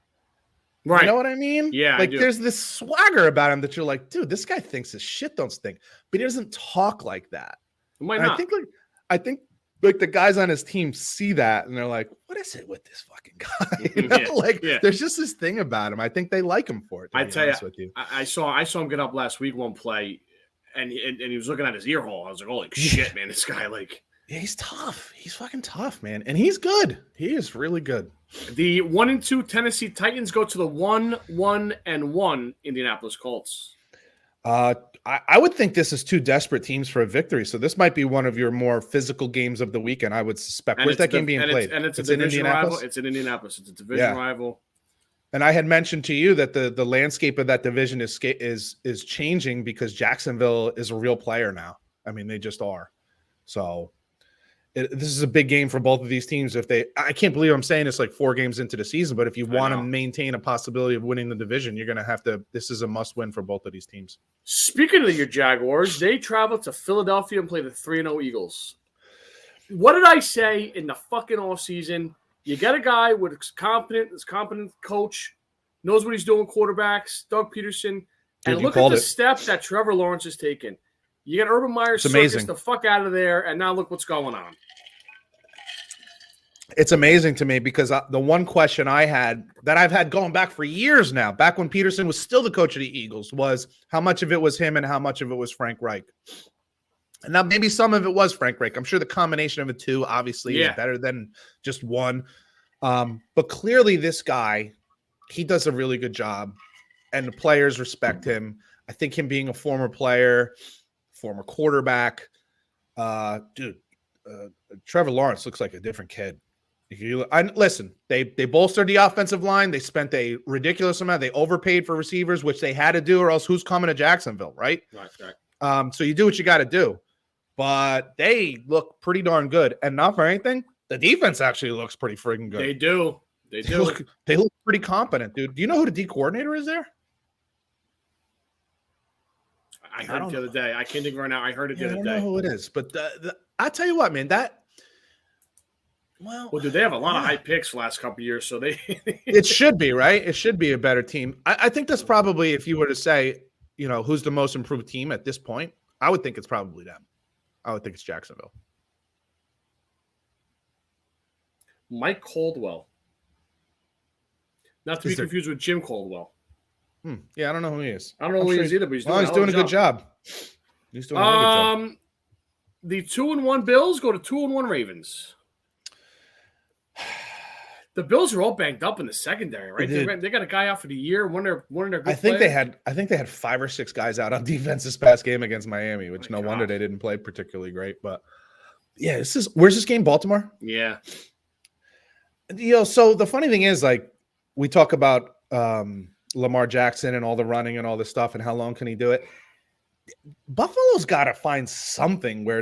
Right. You know what I mean? Yeah. Like there's this swagger about him that you're like, dude, this guy thinks his shit don't stink, but he doesn't talk like that. Why not? I think the guys on his team see that and they're like, what is it with this fucking guy? There's just this thing about him. I think they like him for it. I tell you, I saw him get up last week, one play, and he was looking at his ear hole. I was like, holy shit, man, this guy Yeah, he's tough. He's fucking tough, man. And he's good. He is really good. The 1-2 Tennessee Titans go to the 1-1 Indianapolis Colts. I would think this is 2 desperate teams for a victory. So this might be one of your more physical games of the weekend, I would suspect. Where's that game being played? It's a division rival. It's in Indianapolis. It's a division rival. And I had mentioned to you that the landscape of that division is changing because Jacksonville is a real player now. I mean, they just are. So this is a big game for both of these teams. I can't believe I'm saying this like 4 games into the season, but if you want to maintain a possibility of winning the division, you're going to have to. This is a must win for both of these teams. Speaking of your Jaguars, they travel to Philadelphia and play the 3-0 Eagles. What did I say in the fucking offseason? You get a guy with competent coach, knows what he's doing, quarterbacks, Doug Peterson, and look at the step that Trevor Lawrence has taken. You get Urban Meyer's circus the fuck out of there, and now look what's going on. It's amazing to me because the one question I had that I've had going back for years now, back when Peterson was still the coach of the Eagles, was how much of it was him and how much of it was Frank Reich. And now maybe some of it was Frank Reich. I'm sure the combination of the two obviously is better than just one. But clearly this guy, he does a really good job, and the players respect him. I think him being a former player, former quarterback, Trevor Lawrence looks like a different kid. Listen, they bolstered the offensive line. They spent a ridiculous amount. They overpaid for receivers, which they had to do, or else who's coming to Jacksonville, right? Right. So you do what you got to do. But they look pretty darn good. And not for anything, the defense actually looks pretty freaking good. They do. They look pretty competent, dude. Do you know who the D coordinator is there? I heard it the other day. I can't think right now. I heard it the other day. I don't know who it is. But I tell you what, man, Well, dude, they have a lot of high picks the last couple of years, so they. It should be, right? It should be a better team. I think that's probably, if you were to say, who's the most improved team at this point, I would think it's probably them. I would think it's Jacksonville. Mike Caldwell. Not to be confused with Jim Caldwell. Yeah, I don't know who he is. I don't know who he is either, but he's doing a good job. He's doing a really good job. The 2-1 Bills go to 2-1 Ravens. The Bills are all banged up in the secondary, right? They got a guy out for the year. One of their good players. I think they had 5 or 6 guys out on defense this past game against Miami, which wonder they didn't play particularly great. But yeah, where's this game? Baltimore? Yeah. So the funny thing is, like, we talk about Lamar Jackson and all the running and all this stuff and how long can he do it. Buffalo's got to find something where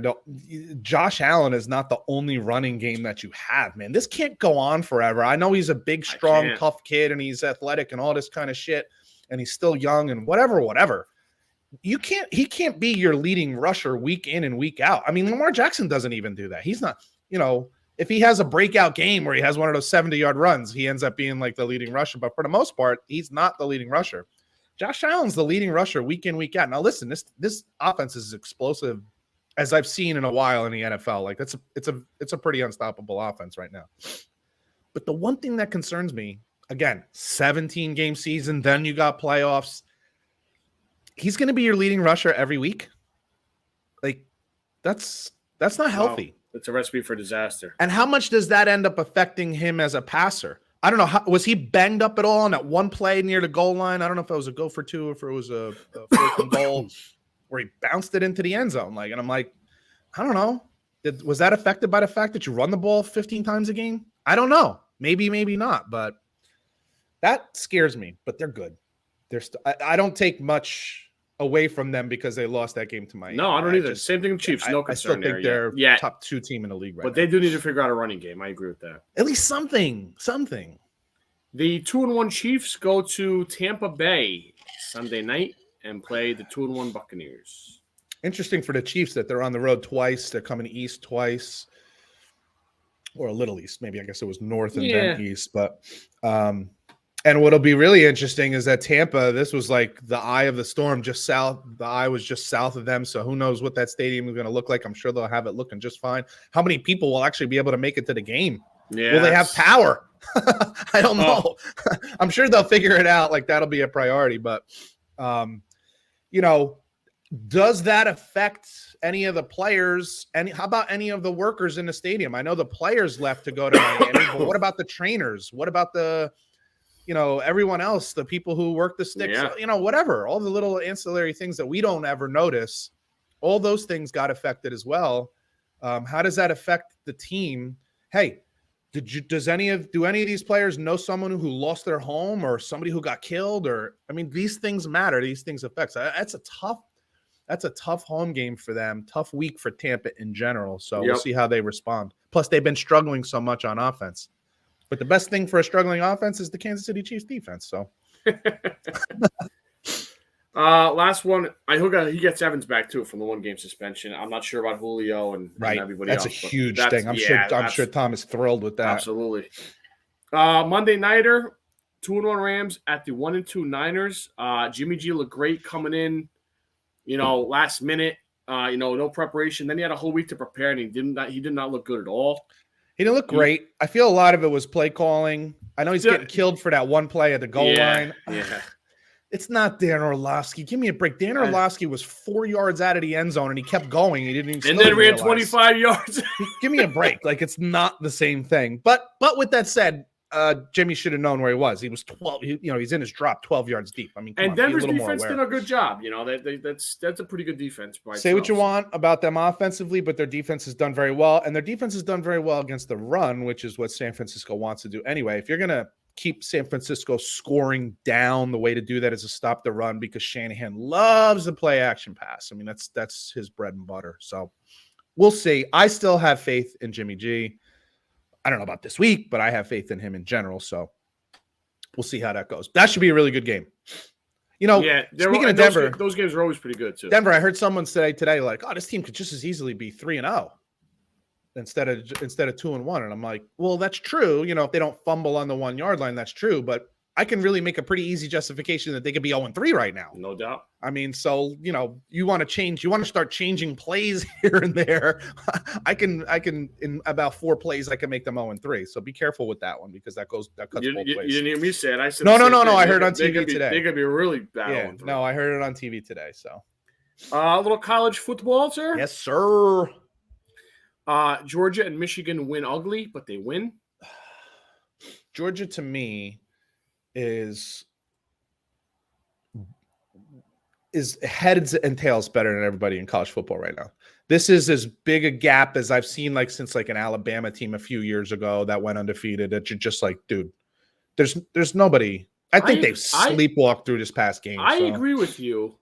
Josh Allen is not the only running game that you have, man. This can't go on forever. I know he's a big, strong, tough kid and he's athletic and all this kind of shit, and he's still young and whatever. He can't be your leading rusher week in and week out. I mean, Lamar Jackson doesn't even do that. He's not, if he has a breakout game where he has one of those 70-yard runs, he ends up being like the leading rusher. But for the most part, he's not the leading rusher. Josh Allen's the leading rusher week in, week out. Now, listen, this offense is explosive as I've seen in a while in the NFL. Like, it's a pretty unstoppable offense right now. But the one thing that concerns me, again, 17-game season, then you got playoffs. He's going to be your leading rusher every week. Like, that's not healthy. Wow. It's a recipe for disaster. And how much does that end up affecting him as a passer? I don't know. Was he banged up at all on that one play near the goal line? I don't know if it was a go for 2 or if it was a fourth and goal where he bounced it into the end zone. And I'm like, I don't know. Was that affected by the fact that you run the ball 15 times a game? I don't know. Maybe not. But that scares me. But they're good. I don't take much away from them because they lost that game to Miami. No, I don't either. Same thing with Chiefs. No concern there. I still think they're top 2 team in the league right now. But they do need to figure out a running game. I agree with that. At least something. The 2-1 Chiefs go to Tampa Bay Sunday night and play the 2-1 Buccaneers. Interesting for the Chiefs that they're on the road twice. They're coming east twice. Or a little east. Maybe I guess it was north and then east. But and what'll be really interesting is that Tampa, this was like the eye of the storm, just south. The eye was just south of them. So who knows what that stadium is going to look like. I'm sure they'll have it looking just fine. How many people will actually be able to make it to the game? Yes. Will they have power? I don't know. I'm sure they'll figure it out. Like, that'll be a priority. But, does that affect any of the players? How about any of the workers in the stadium? I know the players left to go to Miami, but what about the trainers? What about the everyone else, the people who work the sticks, whatever, all the little ancillary things that we don't ever notice, all those things got affected as well. How does that affect the team? Hey, do any of these players know someone who lost their home or somebody who got killed? These things matter. These things affect. That's a tough home game for them. Tough week for Tampa in general. So we'll see how they respond. Plus, they've been struggling so much on offense. But the best thing for a struggling offense is the Kansas City Chiefs defense. So, last one. I hope he gets Evans back too from the 1-game suspension. I'm not sure about Julio and everybody else. That's a huge thing. I'm sure Tom is thrilled with that. Absolutely. Monday nighter, 2-1 Rams at the 1-2 Niners. Jimmy G looked great coming in. Last minute. No preparation. Then he had a whole week to prepare, and he did not look good at all. He didn't look great. I feel a lot of it was play calling. I know he's getting killed for that one play at the goal line. Yeah. It's not Dan Orlovsky. Give me a break. Dan Orlovsky was 4 yards out of the end zone, and he kept going. He didn't even. And then ran 25 yards. Give me a break. Like, it's not the same thing. But with that said, Jimmy should have known where he was. He was 12. He's in his drop 12 yards deep. And Denver's defense did a good job. That's a pretty good defense. Say what you want about them offensively, but their defense has done very well, and their defense has done very well against the run, which is what San Francisco wants to do anyway. If you're gonna keep San Francisco scoring down, the way to do that is to stop the run, because Shanahan loves the play action pass. That's his bread and butter. So we'll see. I still have faith in Jimmy G. I don't know about this week, but I have faith in him in general. So we'll see how that goes. That should be a really good game. Speaking of Denver, those games are always pretty good too. Denver, I heard someone say today, like, "Oh, this team could just as easily be 3-0 instead of 2-1." And I'm like, well, that's true. If they don't fumble on the 1 yard line, that's true. But I can really make a pretty easy justification that they could be 0-3 right now. No doubt. I mean, so, you want to start changing plays here and there. I can in about 4 plays, I can make them 0-3. So be careful with that one because that cuts both ways. You didn't hear me say it. I said no. I heard on TV today. They could be really bad. Yeah, no, I heard it on TV today. So a little college football, sir. Yes, sir. Georgia and Michigan win ugly, but they win. Georgia to me is heads and tails better than everybody in college football right now. This is as big a gap as I've seen since an Alabama team a few years ago that went undefeated. That you're just like, dude, there's nobody. I think they've sleepwalked through this past game. I agree with you.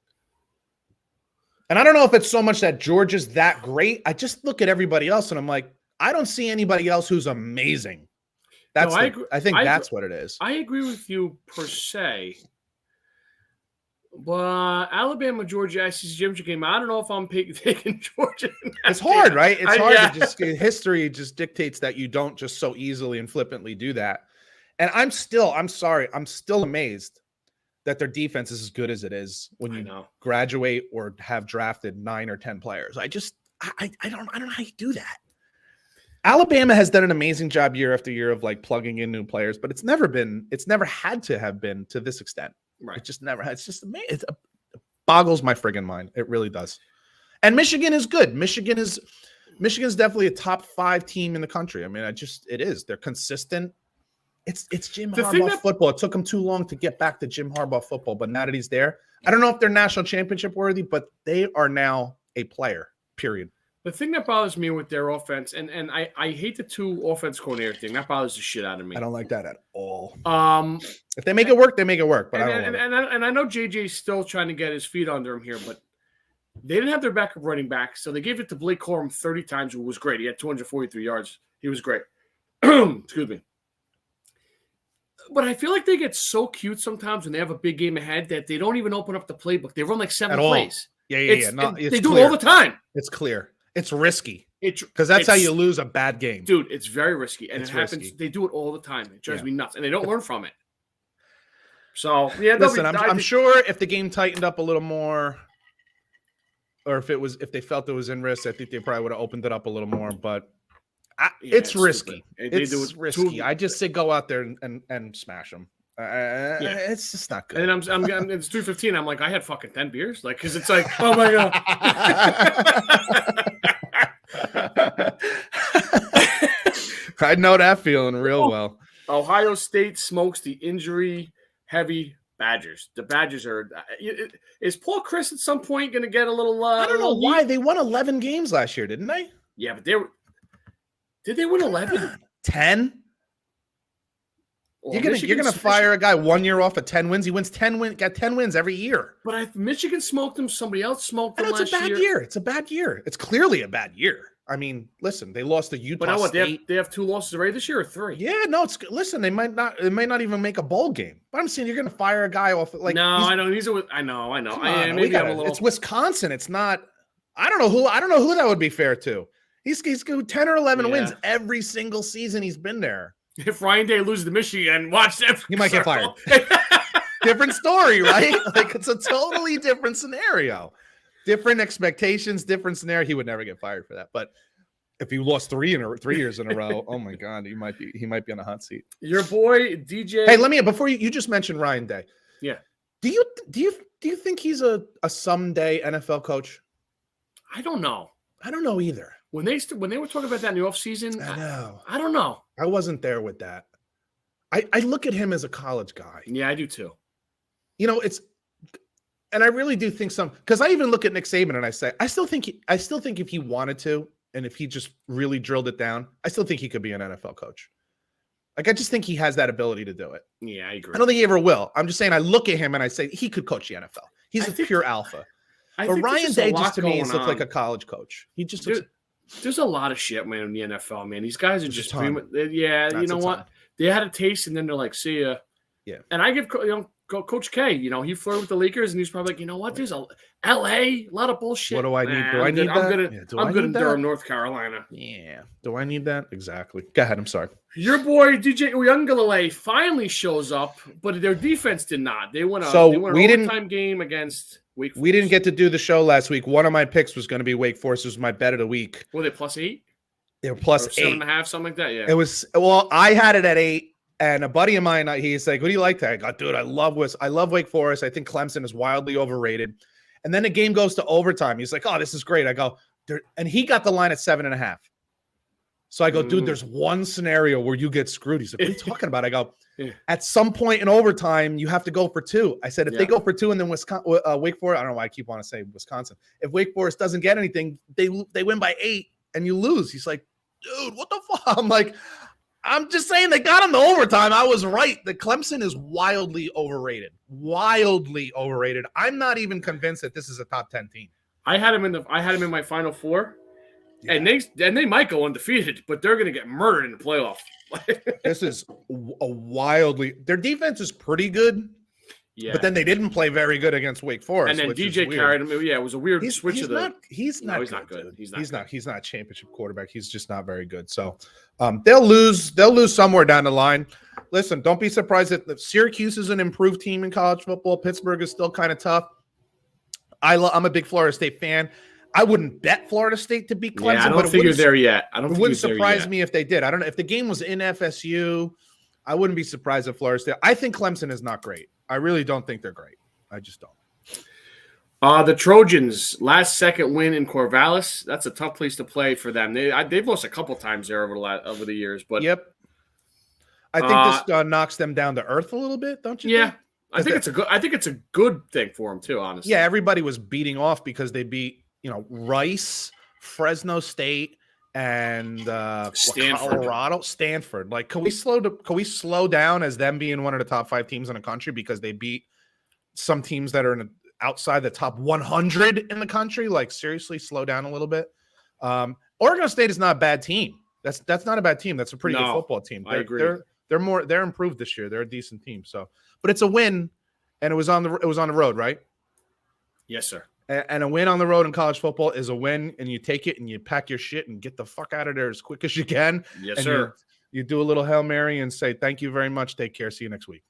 And I don't know if it's so much that Georgia's that great. I just look at everybody else and I'm like, I don't see anybody else who's amazing. I think that's what it is. I agree with you per se. But Alabama, Georgia, SEC championship game. I don't know if I'm taking Georgia. It's hard, right? It's hard to just history just dictates that you don't just so easily and flippantly do that. And I'm still amazed that their defense is as good as it is when you graduate or have drafted 9 or 10 players. I don't know how you do that. Alabama has done an amazing job year after year of plugging in new players, but it's never had to have been to this extent. Right. It just never has. It's just amazing. It boggles my friggin' mind. It really does. And Michigan is good. Michigan's definitely a top 5 team in the country. I mean, it is. They're consistent. It's Jim Harbaugh football. It took them too long to get back to Jim Harbaugh football, but now that he's there, I don't know if they're national championship worthy, but they are now a player, period. The thing that bothers me with their offense, and I hate the 2 offense coordinator thing. That bothers the shit out of me. I don't like that at all. If they make it work, they make it work. But I know JJ's still trying to get his feet under him here, but they didn't have their backup running back, so they gave it to Blake Corum 30 times, who was great. He had 243 yards. He was great. Excuse me. But I feel like they get so cute sometimes when they have a big game ahead that they don't even open up the playbook. They run 7 plays. Yeah. They do it all the time. It's clear. It's risky because that's how you lose a bad game, dude. It's very risky, and it happens. Risky. They do it all the time. It drives me nuts, and they don't learn from it. So listen, I'm sure if the game tightened up a little more, or if they felt it was in risk, I think they probably would have opened it up a little more. But it's risky. It's risky. I just say go out there and smash them. It's just not good. And I'm it's 3:15. I'm like, I had fucking 10 beers, because it's like, oh my god. I know that feeling real well. Ohio State smokes the injury-heavy Badgers. The Badgers are. Is Paul Chris at some point going to get a little? I don't know why they won 11 games last year, didn't they? Yeah, but did they win 11? 10. Well, you're gonna fire a guy 1 year off of 10 wins. He wins 10 wins, got 10 wins every year. But if Michigan smoked them, somebody else smoked them last year. It's a bad year. It's a bad year. It's clearly a bad year. I mean, listen, they lost to Utah State. They have 2 losses already this year or 3? Yeah, no, listen, they might not even make a bowl game. But I'm saying you're gonna fire a guy off No, I know. I know. I'm a little. It's Wisconsin. It's not. I don't know who that would be fair to. He's got 10 or 11 wins every single season he's been there. If Ryan Day loses to Michigan, watch that. He might get fired. Different story, right? It's a totally different scenario. Different expectations, different scenario. He would never get fired for that. But if he lost 3 years in a row, oh my God, he might be on a hot seat. Your boy DJ. Hey, before you just mentioned Ryan Day. Yeah. Do you think he's a someday NFL coach? I don't know. I don't know either. When they were talking about that in the offseason, I know. I don't know. I wasn't there with that. I look at him as a college guy. Yeah, I do too. And I really do think because I even look at Nick Saban and I say, I still think if he wanted to, and if he just really drilled it down, I still think he could be an NFL coach. I just think he has that ability to do it. Yeah, I agree. I don't think he ever will. I'm just saying I look at him and I say he could coach the NFL. He's a pure alpha. But Ryan Day just to me looks like a college coach. He just looks. There's a lot of shit, man, in the NFL, man. These guys are just you know what? They had a taste, and then they're like, "See ya." Yeah. And I give Coach K, he flirted with the Lakers, and he's probably like, you know what? There's a LA, a lot of bullshit. What do I need? Do I I'm need good. that? I'm good in Durham, North Carolina. Yeah. Do I need that? Exactly. Go ahead. I'm sorry. Your boy DJ Uyunglele finally shows up, but their defense did not. They won an overtime game against Wake Forest. We didn't get to do the show last week. One of my picks was going to be Wake Forest. It was my bet of the week. Were they +8? They were +8. 7.5, something like that. Yeah. It was. Well, I had it at 8, and a buddy of mine, he's like, "What do you like that?" I go, "Dude, I love Wake Forest. I think Clemson is wildly overrated." And then the game goes to overtime. He's like, "Oh, this is great." I go, and he got the line at 7.5. So I go, "Dude, there's one scenario where you get screwed." He's like, "What are you talking about?" I go, "At some point in overtime, you have to go for 2." I said, "If they go for 2 and then Wake Forest, I don't know why I keep wanting to say Wisconsin. If Wake Forest doesn't get anything, they win by 8 and you lose." He's like, "Dude, what the fuck?" I'm like, "I'm just saying they got him to overtime. I was right. The Clemson is wildly overrated. Wildly overrated. I'm not even convinced that this is a top 10 team." I had him in my Final Four. Yeah. And they might go undefeated, but they're going to get murdered in the playoff. This is a wildly – their defense is pretty good, but then they didn't play very good against Wake Forest. And then DJ carried him. Yeah, it was a weird switch of the – He's not good. He's not a championship quarterback. He's just not very good. So they'll lose somewhere down the line. Listen, don't be surprised that Syracuse is an improved team in college football. Pittsburgh is still kind of tough. I'm a big Florida State fan. I wouldn't bet Florida State to beat Clemson. Yeah, I don't think you're there yet. It wouldn't surprise me if they did. I don't know if the game was in FSU. I wouldn't be surprised if Florida State. I think Clemson is not great. I really don't think they're great. I just don't. The Trojans last second win in Corvallis. That's a tough place to play for them. They've lost a couple times there over the years. But yep, I think this knocks them down to earth a little bit. Don't you? Yeah, think? I think it's a good thing for them too. Honestly, yeah. Everybody was beating off because they beat Rice, Fresno State, and Stanford. Like, can we slow down as them being one of the top 5 teams in the country because they beat some teams that are outside the top 100 in the country? Like, seriously, slow down a little bit. Oregon State is not a bad team. That's not a bad team. That's a pretty good football team. I agree. They're improved this year. They're a decent team. So, but it's a win, and it was on the road, right? Yes, sir. And a win on the road in college football is a win, and you take it and you pack your shit and get the fuck out of there as quick as you can. Yes, sir. You do a little Hail Mary and say, "Thank you very much. Take care. See you next week."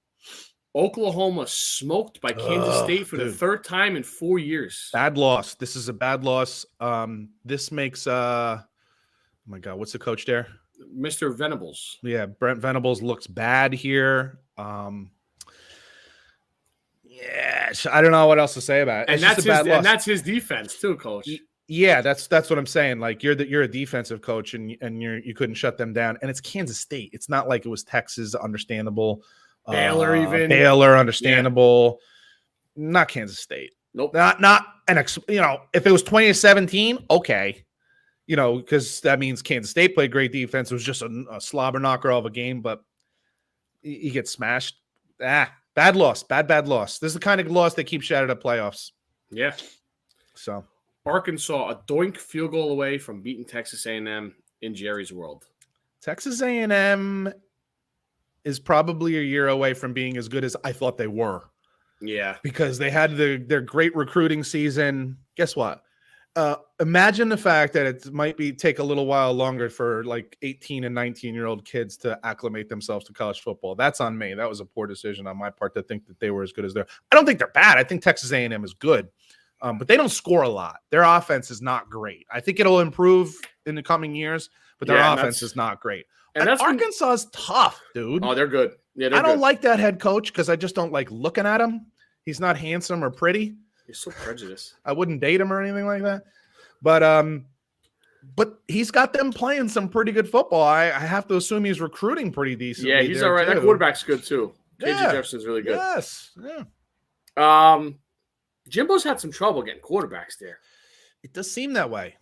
Oklahoma smoked by Kansas State for the 3rd time in 4 years. Bad loss. This is a bad loss. This makes oh my God, what's the coach there? Mr. Venables. Yeah, Brent Venables looks bad here. Yeah, I don't know what else to say about it. And that's his defense too, coach. Yeah, that's what I'm saying. Like, you're a defensive coach, and you couldn't shut them down. And it's Kansas State. It's not like it was Texas, understandable. Baylor, understandable. Yeah. Not Kansas State. Nope. If it was 2017, okay. Because that means Kansas State played great defense. It was just a slobber knocker of a game, but you get smashed. Bad loss. Bad loss. This is the kind of loss that keeps you out of the playoffs. Yeah. So Arkansas, a doink field goal away from beating Texas A&M in Jerry's world. Texas A&M is probably a year away from being as good as I thought they were. Yeah. Because they had their great recruiting season. Guess what? Imagine the fact that it might take a little while longer for like 18 and 19-year-old kids to acclimate themselves to college football. That's on me. That was a poor decision on my part to think that they were as good as they're. I don't think they're bad. I think Texas A&M is good, but they don't score a lot. Their offense is not great. I think it'll improve in the coming years, but their offense is not great. And Arkansas is tough, dude. Oh, they're good. Yeah, I don't like that head coach because I just don't like looking at him. He's not handsome or pretty. You're so prejudiced. I wouldn't date him or anything like that. But he's got them playing some pretty good football. I have to assume he's recruiting pretty decently. Yeah, he's all right. That quarterback's good too. KJ Jefferson's really good. Yes. Yeah. Jimbo's had some trouble getting quarterbacks there. It does seem that way.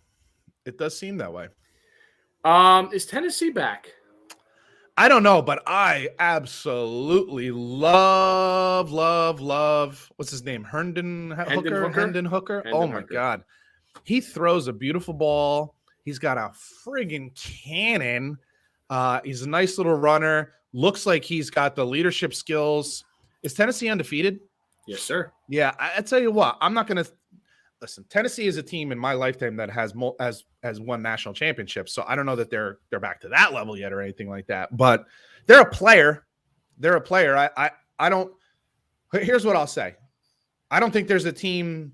Is Tennessee back? I don't know, but I absolutely love. What's his name? Hendon Hooker. Oh my God. He throws a beautiful ball. He's got a friggin' cannon. He's a nice little runner. Looks like he's got the leadership skills. Is Tennessee undefeated? Yes, sir. Yeah, I tell you what, I'm not going to listen. Tennessee is a team in my lifetime that has won national championships. So I don't know that they're back to that level yet or anything like that. But they're a player. They're a player. I don't. Here's what I'll say. I don't think there's a team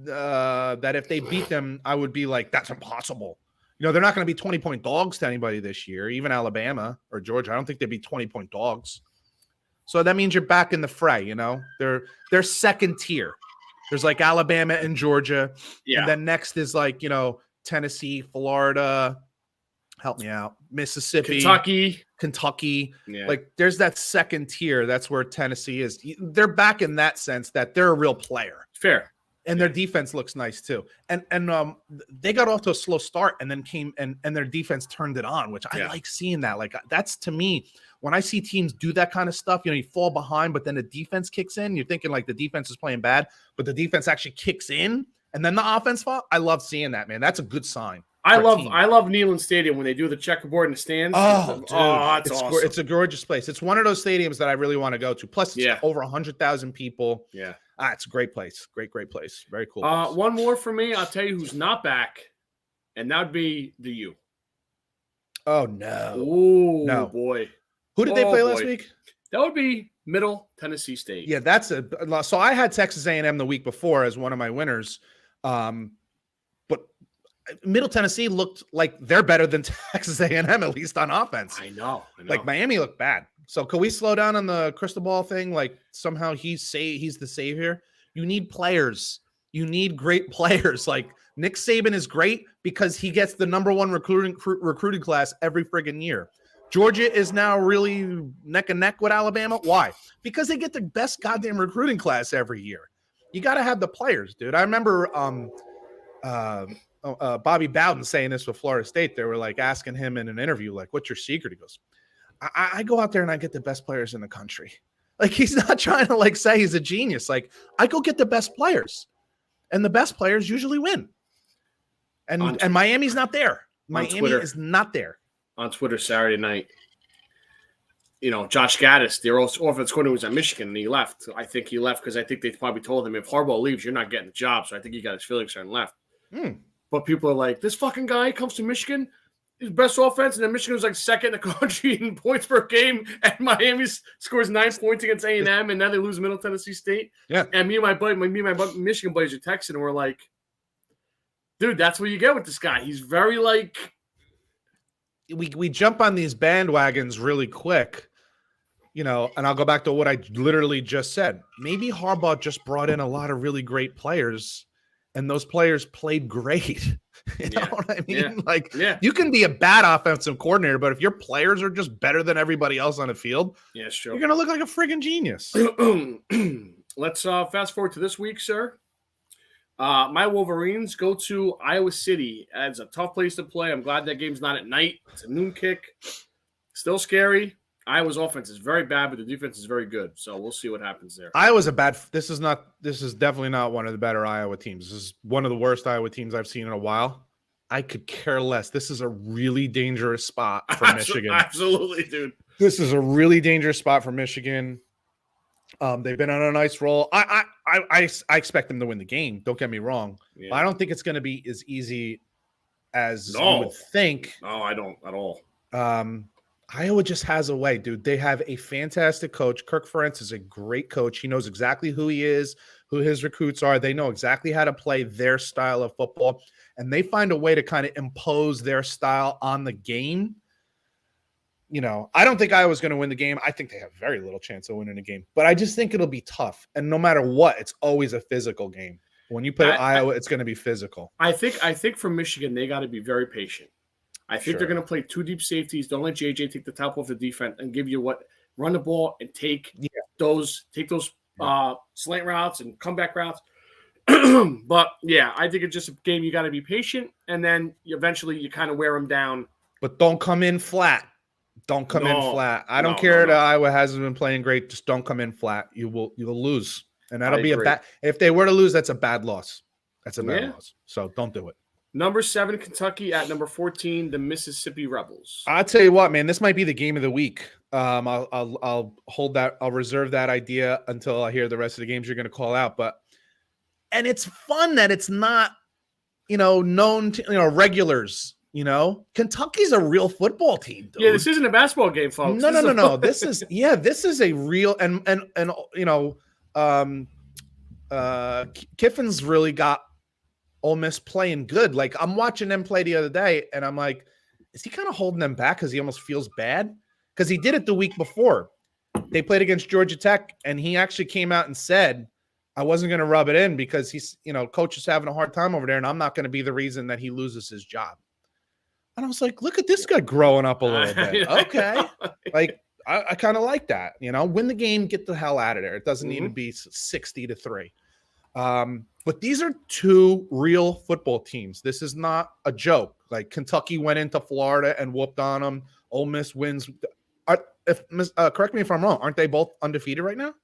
that if they beat them, I would be like, that's impossible. They're not going to be 20-point dogs to anybody this year, even Alabama or Georgia. I don't think they'd be 20-point dogs. So that means you're back in the fray. They're second tier. There's like Alabama and Georgia. Yeah. And then next is like, Tennessee, Florida. Help me out. Mississippi. Kentucky. Yeah. Like there's that second tier. That's where Tennessee is. They're back in that sense that they're a real player. Fair. And their defense looks nice too. And they got off to a slow start and then came and their defense turned it on, which I like seeing that. Like that's to me, when I see teams do that kind of stuff, you fall behind, but then the defense kicks in. You're thinking like the defense is playing bad, but the defense actually kicks in and then the offense falls. I love seeing that, man. That's a good sign. I love Neyland Stadium when they do the checkerboard in the stands. It's awesome. It's a gorgeous place. It's one of those stadiums that I really want to go to. Plus, it's over 100,000 people. Yeah. It's a great place. Great place. Very cool. One more for me. I'll tell you who's not back, and that would be the U. Oh, no. Oh, no. Boy. Who did they play last week? That would be Middle Tennessee State. Yeah, that's so I had Texas A&M the week before as one of my winners. But Middle Tennessee looked like they're better than Texas A&M, at least on offense. I know. Like Miami looked bad. So can we slow down on the crystal ball thing? Like somehow he's the savior. You need players. You need great players. Like Nick Saban is great because he gets the number one recruiting class every friggin' year. Georgia is now really neck and neck with Alabama. Why? Because they get the best goddamn recruiting class every year. You got to have the players, dude. I remember Bobby Bowden saying this with Florida State. They were like asking him in an interview, like, what's your secret? He goes, I go out there and I get the best players in the country. Like, he's not trying to like say he's a genius. Like, I go get the best players, and the best players usually win. And Miami's not there. Miami is not there. On Twitter Saturday night, Josh Gaddis, their offense coordinator, was at Michigan, and he left. I think he left because I think they probably told him, if Harbaugh leaves, you're not getting the job. So I think he got his feelings hurt and left. But people are like, this fucking guy comes to Michigan, his best offense, and then Michigan was like second in the country in points per game, and Miami scores 9 points against A&M, and now they lose Middle Tennessee State. Yeah. And me and my Michigan buddies are texting, and we're like, dude, that's what you get with this guy. He's very like. We jump on these bandwagons really quick, and I'll go back to what I literally just said. Maybe Harbaugh just brought in a lot of really great players, and those players played great. You know what I mean? You can be a bad offensive coordinator, but if your players are just better than everybody else on the field, sure, you're going to look like a friggin' genius. Let's fast forward to this week, sir. My Wolverines go to Iowa City. It's a tough place to play. I'm glad that game's not at night. It's a noon kick. Still scary. Iowa's offense is very bad, but the defense is very good. So we'll see what happens there. This is definitely not one of the better Iowa teams. This is one of the worst Iowa teams I've seen in a while. I could care less. This is a really dangerous spot for Michigan. Absolutely, dude. This is a really dangerous spot for Michigan. They've been on a nice roll. I expect them to win the game. Don't get me wrong. Yeah. I don't think it's going to be as easy as you would think. No, I don't at all. Iowa just has a way, dude. They have a fantastic coach. Kirk Ferentz is a great coach. He knows exactly who he is, who his recruits are. They know exactly how to play their style of football, and they find a way to kind of impose their style on the game. I don't think Iowa's going to win the game. I think they have very little chance of winning the game, but I just think it'll be tough. And no matter what, it's always a physical game. When you play Iowa, it's going to be physical. I think for Michigan, they got to be very patient. I think they're going to play two deep safeties. Don't let JJ take the top off the defense and give you run the ball and take those slant routes and comeback routes. But I think it's just a game you got to be patient, and then eventually you kind of wear them down. But don't come in flat. Don't come in flat. I don't care that Iowa hasn't been playing great. Just don't come in flat. You'll lose, and that'll be a bad. If they were to lose, that's a bad loss. That's a bad loss. So don't do it. Number 7, Kentucky at number 14, the Mississippi Rebels. I'll tell you what, man, this might be the game of the week. I'll hold that. I'll reserve that idea until I hear the rest of the games you're going to call out. And it's fun that it's not, known to, regulars. Kentucky's a real football team, dude. Yeah, this isn't a basketball game, folks. No. This is a real and Kiffin's really got Ole Miss playing good. Like, I'm watching them play the other day, and I'm like, is he kind of holding them back because he almost feels bad? Because he did it the week before. They played against Georgia Tech, and he actually came out and said, I wasn't going to rub it in because he's, coach is having a hard time over there, and I'm not going to be the reason that he loses his job. And I was like, look at this guy growing up a little bit. Okay. Like, I kind of like that. Win the game, get the hell out of there. It doesn't need to be 60-3. But these are two real football teams. This is not a joke. Like, Kentucky went into Florida and whooped on them. Ole Miss wins. Correct me if I'm wrong. Aren't they both undefeated right now?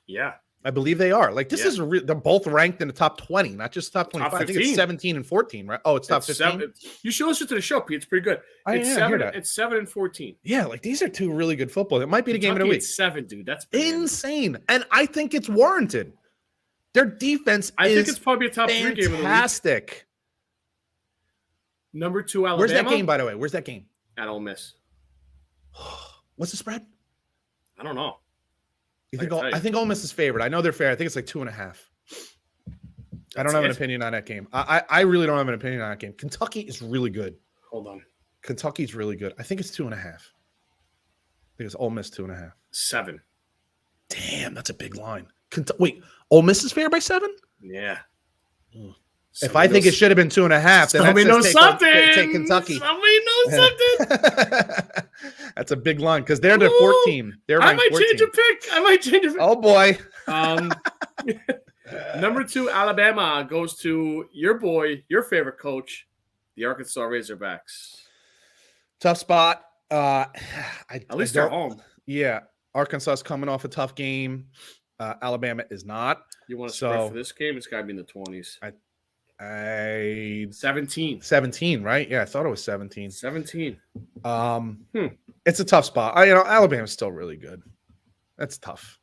Yeah. I believe they are. Like, this is they're both ranked in the top 20, not just top 25. I think it's 17 and 14, right? Oh, it's top 15. You should listen to the show, Pete. It's pretty good. It's 7 and 14. Yeah, like, these are two really good football. It might be the game of the week. It's 7, dude. That's insane. And I think it's warranted. Their defense I think it's probably a top 3 game of the week. Fantastic. Number 2, Alabama. Where's that game, by the way? Where's that game? At Ole Miss. What's the spread? I don't know. I think Ole Miss is favored. I know they're fair. I think it's like 2.5. I don't have an opinion on that game. I really don't have an opinion on that game. Kentucky is really good. Hold on. Kentucky's really good. I think it's 2.5. I think it's Ole Miss 2.5. 7. Damn, that's a big line. Wait, Ole Miss is fair by 7? Yeah. If I think it should have been 2.5, then somebody knows something. Take Kentucky. Somebody knows something. That's a big line because they're the 14. I might change a pick. Oh boy. Number 2, Alabama goes to your boy, your favorite coach, the Arkansas Razorbacks. Tough spot. At least they're home. Yeah, Arkansas is coming off a tough game. Alabama is not. You want to spread for this game? It's got to be in the 20s. 17, right? Yeah, I thought it was 17. 17. It's a tough spot. Alabama's still really good. That's tough.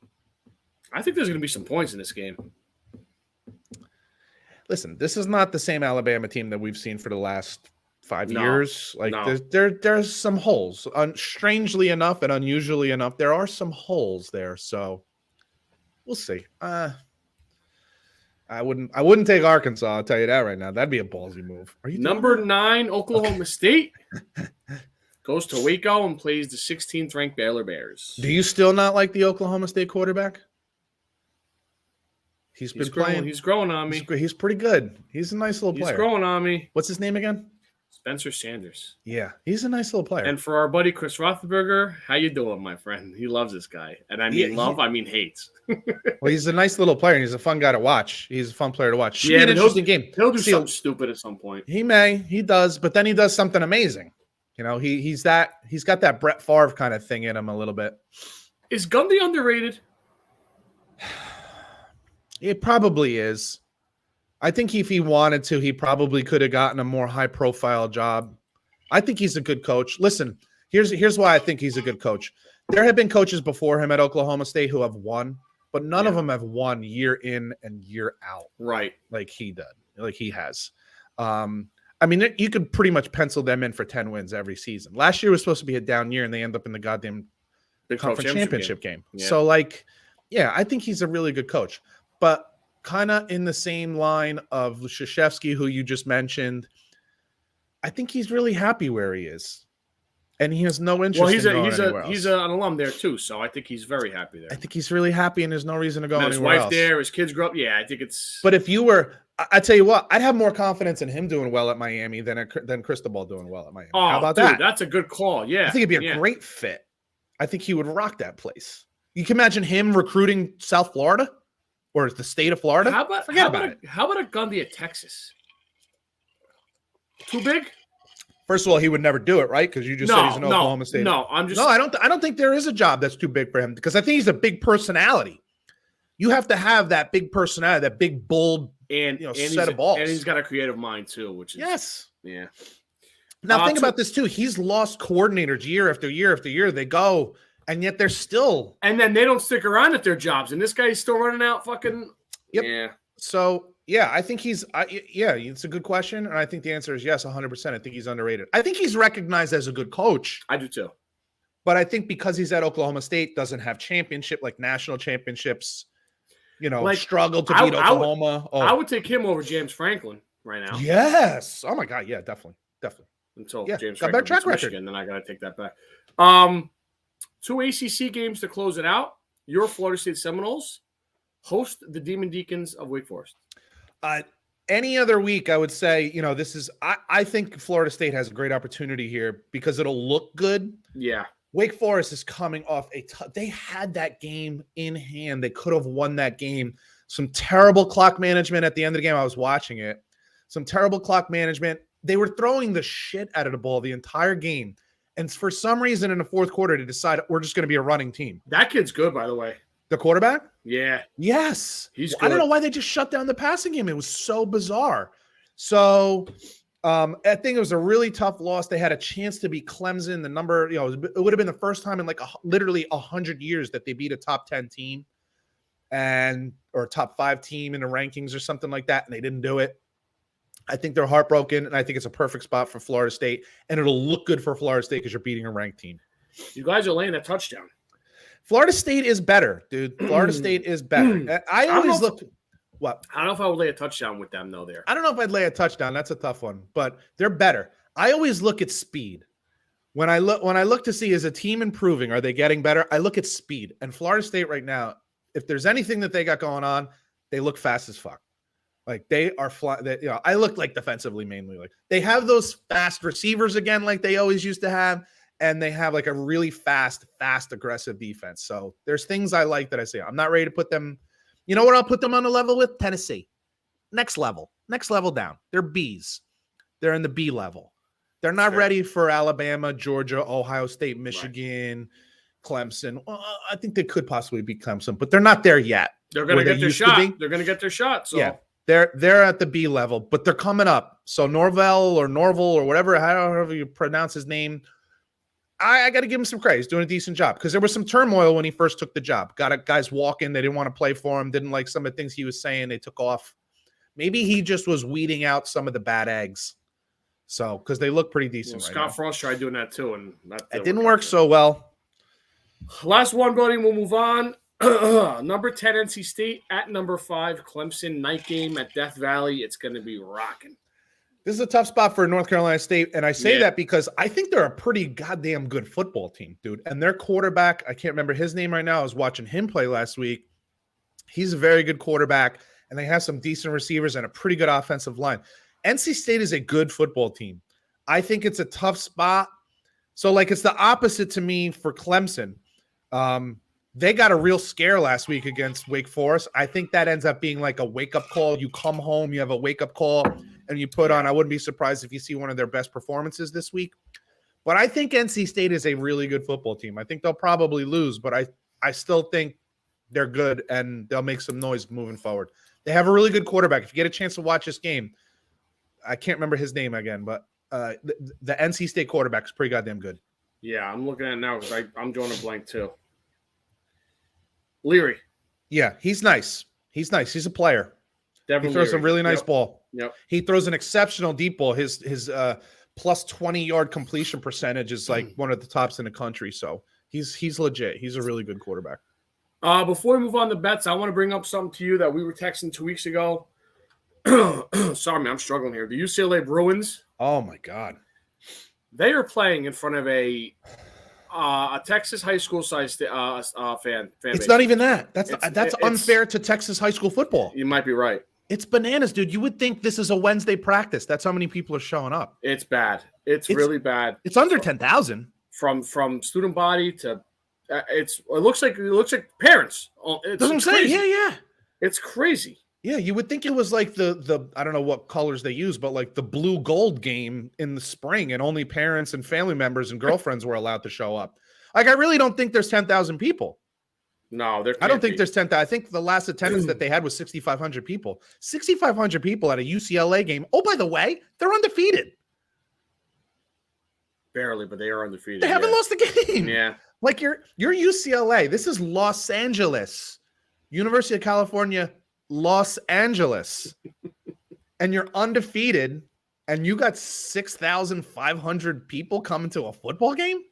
I think there's going to be some points in this game. Listen, this is not the same Alabama team that we've seen for the last 5 years. Like, there's some holes. Strangely enough and unusually enough, there are some holes there. So we'll see. I wouldn't take Arkansas. I'll tell you that right now. That'd be a ballsy move. Are you number 9 Oklahoma State goes to Waco and plays the 16th ranked Baylor Bears. Do you still not like the Oklahoma State quarterback? He's playing. He's growing on me. He's pretty good. He's a nice little player. He's growing on me. What's his name again? Spencer Sanders. Yeah, he's a nice little player. And for our buddy Chris Roethlisberger, how you doing, my friend? He loves this guy. And I mean I mean hates. Well, he's a nice little player, and he's a fun guy to watch. He's a fun player to watch. Should be an interesting game. He'll do something stupid at some point. He may. He does. But then he does something amazing. He's got that Brett Favre kind of thing in him a little bit. Is Gundy underrated? It probably is. I think if he wanted to, he probably could have gotten a more high-profile job. I think he's a good coach. Listen, here's why I think he's a good coach. There have been coaches before him at Oklahoma State who have won, but none of them have won year in and year out. Right. Like he did. Like he has. I mean, you could pretty much pencil them in for 10 wins every season. Last year was supposed to be a down year, and they end up in the goddamn Big conference championship game. Yeah. So, I think he's a really good coach. But kind of in the same line of Krzyzewski, who you just mentioned, I think he's really happy where he is, and he has no interest. Well, he's an alum there too, so I think he's very happy there. I think he's really happy, and there's no reason to go anywhere else. His wife there, his kids grew up. Yeah, I think it's. But if you were, I tell you what, I'd have more confidence in him doing well at Miami than Cristobal doing well at Miami. Oh, how about that? That's a good call. Yeah, I think it'd be a great fit. I think he would rock that place. You can imagine him recruiting South Florida. Or the state of Florida? Forget about it. How about a Gundy at Texas? Too big? First of all, he would never do it, right? Because you just said he's an Oklahoma State. No, I don't think there is a job that's too big for him because I think he's a big personality. You have to have that big personality, that big, bold, set of balls. And he's got a creative mind too, which is yes. Yeah. Now think about this too. He's lost coordinators year after year after year. They go, and yet they're still. And then they don't stick around at their jobs. And this guy's still running out fucking. Yep. Yeah. So, yeah, I think it's a good question. And I think the answer is yes, 100%. I think he's underrated. I think he's recognized as a good coach. I do too. But I think because he's at Oklahoma State, doesn't have championship, like national championships, struggled to beat Oklahoma. I would take him over James Franklin right now. Yes. Oh, my God. Yeah, definitely. Until got James Franklin better track beats record. Michigan, then I got to take that back. 2 ACC games to close it out. Your Florida State Seminoles host the Demon Deacons of Wake Forest. Any other week, I would say, this is – I think Florida State has a great opportunity here because it'll look good. Yeah. Wake Forest is coming off they had that game in hand. They could have won that game. Some terrible clock management at the end of the game. I was watching it. Some terrible clock management. They were throwing the shit out of the ball the entire game. And for some reason in the fourth quarter, they decided we're just going to be a running team. That kid's good, by the way. The quarterback? Yeah. Yes. He's good. I don't know why they just shut down the passing game. It was so bizarre. So I think it was a really tough loss. They had a chance to beat Clemson. The number, it would have been the first time in literally 100 years that they beat a top 10 team or a top 5 team in the rankings or something like that. And they didn't do it. I think they're heartbroken, and I think it's a perfect spot for Florida State, and it'll look good for Florida State because you're beating a ranked team. You guys are laying a touchdown. Florida State is better, dude. Florida State is better. I always look – what? I don't know if I would lay a touchdown with them, though, there. I don't know if I'd lay a touchdown. That's a tough one, but they're better. I always look at speed. When I look to see, is a team improving? Are they getting better? I look at speed. And Florida State right now, if there's anything that they got going on, they look fast as fuck. Like they are I look like defensively mainly. Like they have those fast receivers again, like they always used to have, and they have like a really fast, aggressive defense. So there's things I like that I say. I'm not ready to put them. You know what? I'll put them on the level with Tennessee. Next level down. They're Bs. They're in the B level. They're not ready for Alabama, Georgia, Ohio State, Michigan, Clemson. Well, I think they could possibly beat Clemson, but they're not there yet. They're going to get their shot. They're going to get their shot. So. Yeah. They're at the B level, but they're coming up. So Norvell or whatever, however you pronounce his name, I got to give him some credit. He's doing a decent job because there was some turmoil when he first took the job. Guys walking, they didn't want to play for him, didn't like some of the things he was saying. They took off. Maybe he just was weeding out some of the bad eggs. So because they look pretty decent. Well, Scott Frost tried doing that too, and it didn't work so well. Last one, buddy. We'll move on. Number 10 NC State at number 5 Clemson, night game at Death Valley. It's going to be rocking. This is a tough spot for North Carolina State, and I say that because I think they're a pretty goddamn good football team, dude. And their quarterback, I can't remember his name right now. I was watching him play last week. He's a very good quarterback, and they have some decent receivers and a pretty good offensive line. NC State is a good football team. I think it's a tough spot. So, it's the opposite to me for Clemson. They got a real scare last week against Wake Forest. I think that ends up being like a wake-up call. You come home, you have a wake-up call, and you put on – I wouldn't be surprised if you see one of their best performances this week. But I think NC State is a really good football team. I think they'll probably lose, but I still think they're good, and they'll make some noise moving forward. They have a really good quarterback. If you get a chance to watch this game, I can't remember his name again, but the NC State quarterback is pretty goddamn good. Yeah, I'm looking at it now because I'm drawing a blank too. Leary. Yeah, he's nice. He's a player. Devin he throws Leary. a really nice ball. Yep. He throws an exceptional deep ball. His plus 20-yard completion percentage is like one of the tops in the country. So he's legit. He's a really good quarterback. Before we move on to bets, I want to bring up something to you that we were texting 2 weeks ago. Sorry, man, I'm struggling here. The UCLA Bruins. Oh my God. They are playing in front of a Texas high school size fan base. It's not even that. That's unfair to Texas high school football. You might be right. It's bananas, dude. You would think this is a Wednesday practice. That's how many people are showing up. It's bad. It's really bad. It's under 10,000. From student body to it looks like parents. That's what I'm saying. Yeah. It's crazy. Yeah, you would think it was like the I don't know what colors they use, but like the blue gold game in the spring, and only parents and family members and girlfriends were allowed to show up. Like, I really don't think there's 10,000 people. No, I don't think there's 10,000. I think the last attendance that they had was 6,500 people. 6,500 people at a UCLA game. Oh, by the way, they're undefeated. Barely, but they are undefeated. They haven't lost a game. Yeah. Like you're UCLA. This is Los Angeles, University of California, Los Angeles, and you're undefeated, and you got 6,500 people coming to a football game.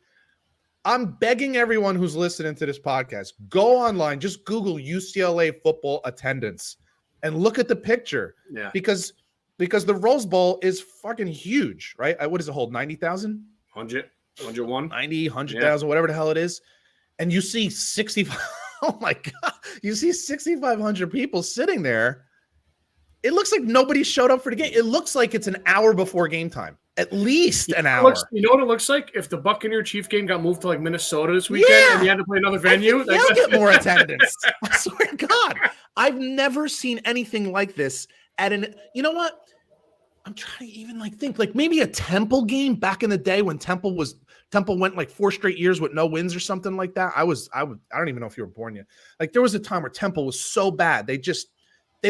I'm begging everyone who's listening to this podcast, go online, just Google UCLA football attendance, and look at the picture. Yeah. Because the Rose Bowl is fucking huge, right? What does it hold? 90,000? 100, 101, 90, 100,000, whatever the hell it is. And you see 65. Oh my God. You see 6,500 people sitting there. It looks like nobody showed up for the game. It looks like it's an hour before game time. At least an hour. You know what it looks like? If the Buccaneer Chief game got moved to like Minnesota this weekend and you had to play another venue, they'll get more attendance. I swear to God. I've never seen anything like this at you know what? I'm trying to even think like maybe a Temple game back in the day when Temple went like 4 straight years with no wins or something like that. I don't even know if you were born yet. Like there was a time where Temple was so bad. They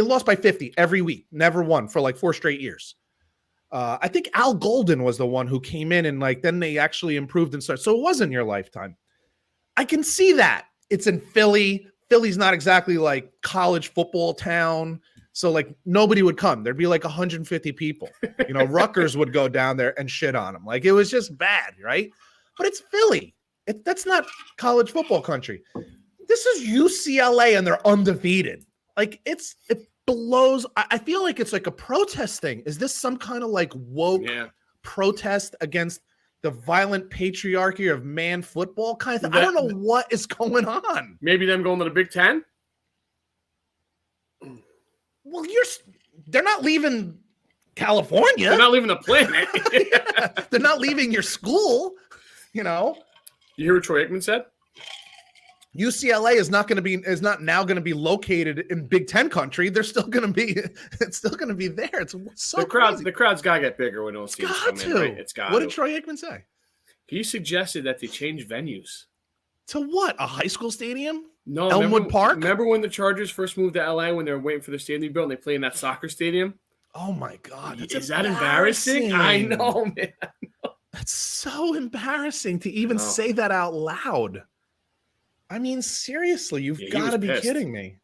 lost by 50 every week, never won for like 4 straight years. I think Al Golden was the one who came in and then they actually improved and started. So it was in your lifetime. I can see that. It's in Philly. Philly's not exactly like college football town. So like nobody would come. There'd be like 150 people. Rutgers would go down there and shit on them. Like it was just bad, right? But it's Philly. That's not college football country. This is UCLA and they're undefeated. Like it blows. I feel like it's like a protest thing. Is this some kind of like woke protest against the violent patriarchy of man football kind of thing? I don't know what is going on. Maybe them going to the Big Ten? Well, they're not leaving California. They're not leaving the planet. Yeah, they're not leaving your school. You hear what Troy Aikman said? UCLA is not now going to be located in Big Ten country. It's still going to be there. It's so crazy. The crowd's got to get bigger when those teams come in, right? It's got to. What did Troy Aikman say? He suggested that they change venues. To what? A high school stadium? No, Elmwood Park? Remember when the Chargers first moved to LA when they were waiting for their stadium built and they played in that soccer stadium? Oh my God. Is that embarrassing? I know, man. That's so embarrassing to even say that out loud. I mean, seriously, you've got to be kidding me.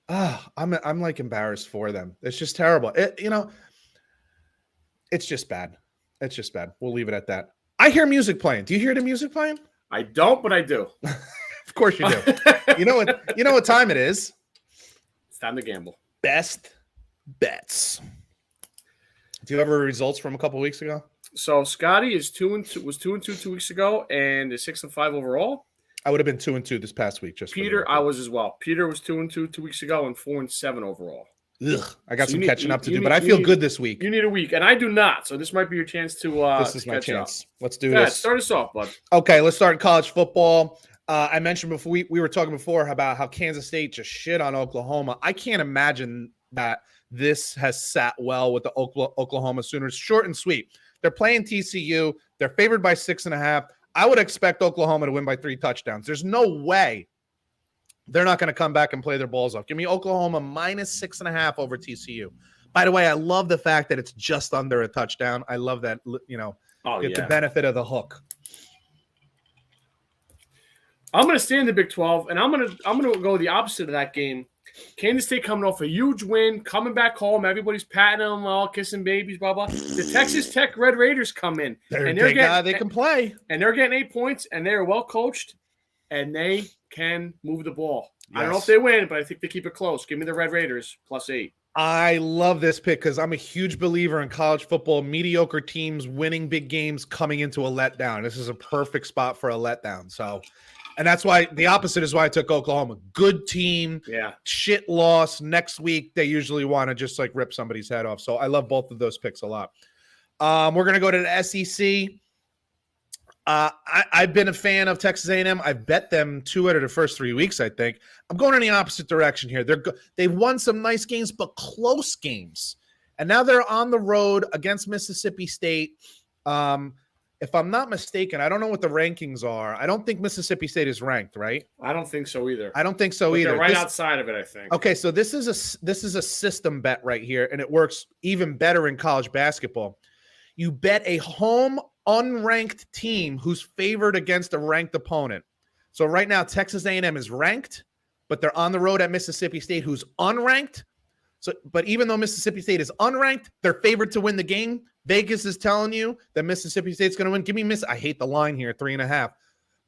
I'm like embarrassed for them. It's just terrible. It's just bad. It's just bad. We'll leave it at that. I hear music playing. Do you hear the music playing? I don't, but I do. Of course you do. You know what time it is? It's time to gamble. Best bets. Do you have results from a couple weeks ago? So Scotty was 2-2 2 weeks ago and is 6-5 overall. I would have been 2-2 this past week. Just Peter, I was as well. Peter was 2-2 2 weeks ago and 4-7 overall. Ugh, I got some catching up to do, but I feel good this week. You need a week, and I do not. So this might be your chance to. This is my chance. Let's do this. this. Start us off, bud. Okay, let's start in college football. I mentioned before we were talking before about how Kansas State just shit on Oklahoma. I can't imagine that this has sat well with the Oklahoma Sooners. Short and sweet. They're playing TCU. They're favored by 6.5. I would expect Oklahoma to win by 3 touchdowns. There's no way they're not going to come back and play their balls off. Give me Oklahoma minus 6.5 over TCU. By the way, I love the fact that it's just under a touchdown. I love that, get the benefit of the hook. I'm going to stay in the Big 12, and I'm going to go the opposite of that game. Kansas State coming off a huge win, coming back home. Everybody's patting them, all kissing babies, blah, blah. The Texas Tech Red Raiders come in. They can play. And they're getting 8 points, and they're well coached, and they can move the ball. Yes. I don't know if they win, but I think they keep it close. Give me the Red Raiders plus 8. I love this pick because I'm a huge believer in college football. Mediocre teams winning big games coming into a letdown. This is a perfect spot for a letdown. So, and that's why the opposite is why I took Oklahoma. Good team. Yeah. Shit loss. Next week, they usually want to just rip somebody's head off. So I love both of those picks a lot. We're going to go to the SEC. I've been a fan of Texas A&M. I've bet them 2 out of the first 3 weeks, I think. I'm going in the opposite direction here. They've won some nice games, but close games. And now they're on the road against Mississippi State. If I'm not mistaken, I don't know what the rankings are. I don't think Mississippi State is ranked, right? I don't think so either. I don't think so either. They're right outside of it, I think. Okay, so this is a system bet right here, and it works even better in college basketball. You bet a home unranked team who's favored against a ranked opponent. So right now, Texas A&M is ranked, but they're on the road at Mississippi State, who's unranked. So, but even though Mississippi State is unranked, they're favored to win the game. Vegas is telling you that Mississippi State's going to win. Give me I hate the line here, 3.5.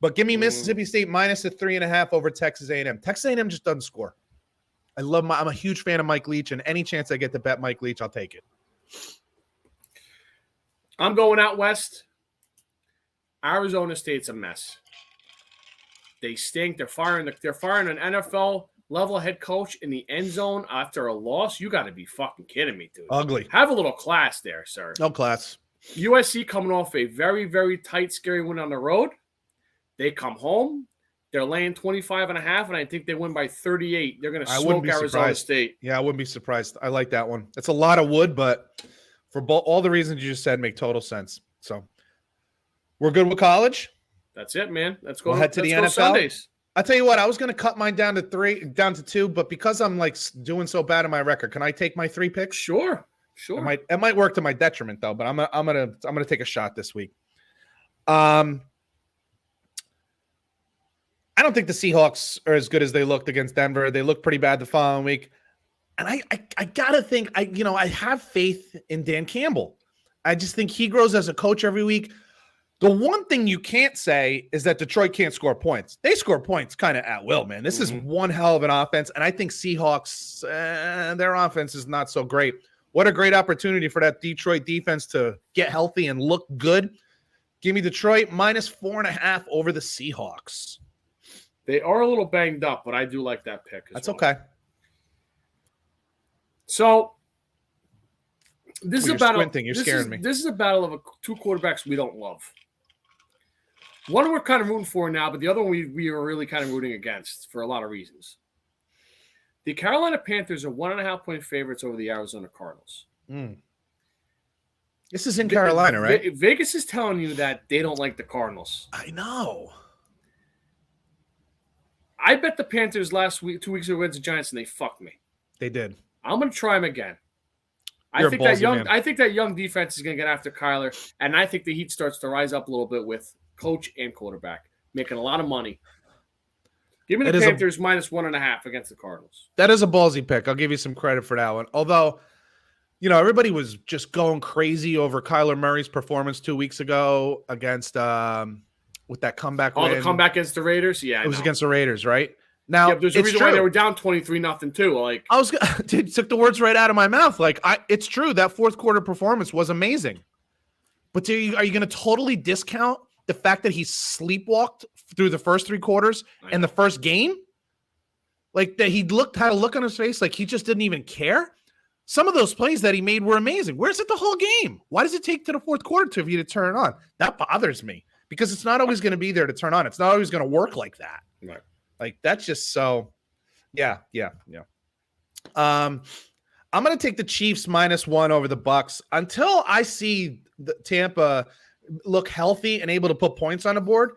But give me Mississippi State minus a 3.5 over Texas A&M. Texas A&M just doesn't score. I'm a huge fan of Mike Leach, and any chance I get to bet Mike Leach, I'll take it. I'm going out west. Arizona State's a mess. They stink. They're firing an NFL level head coach in the end zone after a loss. You got to be fucking kidding me, dude. Ugly. Have a little class there, sir. No class. USC coming off a very, very tight, scary win on the road. They come home. They're laying 25.5, and I think they win by 38. They're going to smoke Arizona State. Yeah, I wouldn't be surprised. I like that one. It's a lot of wood, but for all the reasons you just said make total sense. So we're good with college. That's it, man. Let's go. We'll head to the NFL. Sundays. I'll tell you what, I was going to cut mine down to 2, but because I'm like doing so bad in my record, can I take my 3 picks? Sure. It might work to my detriment though, but I'm gonna take a shot this week. I don't think the Seahawks are as good as they looked against Denver. They looked pretty bad the following week, and I gotta think I have faith in Dan Campbell. I just think he grows as a coach every week. The one thing you can't say is that Detroit can't score points. They score points kind of at will, man. This is one hell of an offense, and I think Seahawks, their offense is not so great. What a great opportunity for that Detroit defense to get healthy and look good. Give me Detroit minus 4.5 over the Seahawks. They are a little banged up, but I do like that pick. That's okay. So this is a battle. You're scaring me. This is a battle of two quarterbacks we don't love. One we're kind of rooting for now, but the other one we are really kind of rooting against for a lot of reasons. The Carolina Panthers are 1.5-point favorites over the Arizona Cardinals. This is in Carolina, right? Vegas is telling you that they don't like the Cardinals. I know. I bet the Panthers 2 weeks ago against the Giants, and they fucked me. They did. I'm going to try them again. I think that young defense is going to get after Kyler, and I think the Heat starts to rise up a little bit with coach and quarterback, making a lot of money. Give me the Panthers minus 1.5 against the Cardinals. That is a ballsy pick. I'll give you some credit for that one. Although, everybody was just going crazy over Kyler Murray's performance 2 weeks ago against with that comeback win. The comeback against the Raiders? Yeah, it was against the Raiders, right? Now, there's a reason why they were down 23-0 too. Like took the words right out of my mouth. It's true that fourth quarter performance was amazing. But are you going to totally discount the fact that he sleepwalked through the first 3 quarters and the first game? Like that he had a look on his face like he just didn't even care. Some of those plays that he made were amazing. Where's it the whole game? Why does it take to the fourth quarter for you to turn it on? That bothers me because it's not always going to be there to turn on. It's not always going to work like that. Right. Like that's just so, yeah. I'm going to take the Chiefs -1 over the Bucks until I see the Tampa look healthy and able to put points on the board.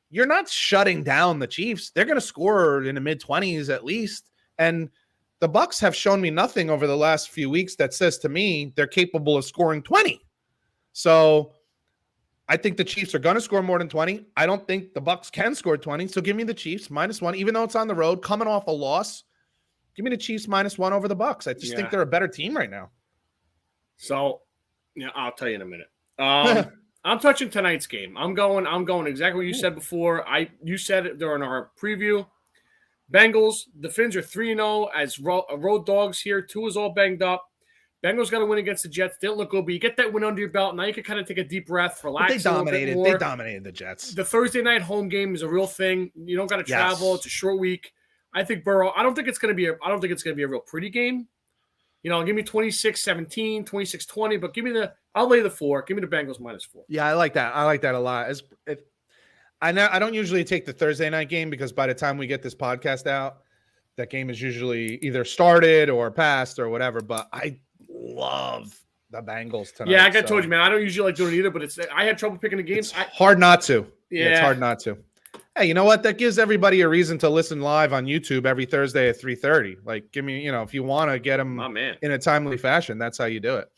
You're not shutting down the Chiefs. They're going to score in the mid-20s at least. And the Bucks have shown me nothing over the last few weeks that says to me they're capable of scoring 20. So I think the Chiefs are going to score more than 20. I don't think the Bucks can score 20. So give me the Chiefs -1, even though it's on the road, coming off a loss. Give me the Chiefs -1 over the Bucks. I just think they're a better team right now. So, I'll tell you in a minute. I'm touching tonight's game. I'm going exactly what you said before. You said it during our preview. Bengals, the Fins are 3-0 as road dogs here. 2 is all banged up. Bengals got to win against the Jets. They don't look good, but you get that win under your belt. Now you can kind of take a deep breath, relax a little bit more. They dominated the Jets. The Thursday night home game is a real thing. You don't got to travel. It's a short week. I think Burrow. I don't think it's going to be a real pretty game. Give me 26-17, 26-20, but I'll lay the 4. Give me the Bengals -4. Yeah, I like that. I like that a lot. I don't usually take the Thursday night game because by the time we get this podcast out, that game is usually either started or passed or whatever. But I love the Bengals tonight. Yeah, I told you, man. I don't usually like doing it either, but I had trouble picking the games. It's hard not to. Yeah, it's hard not to. Hey, you know what? That gives everybody a reason to listen live on YouTube every Thursday at 3:30. Like, give me, if you want to get them in a timely fashion, that's how you do it.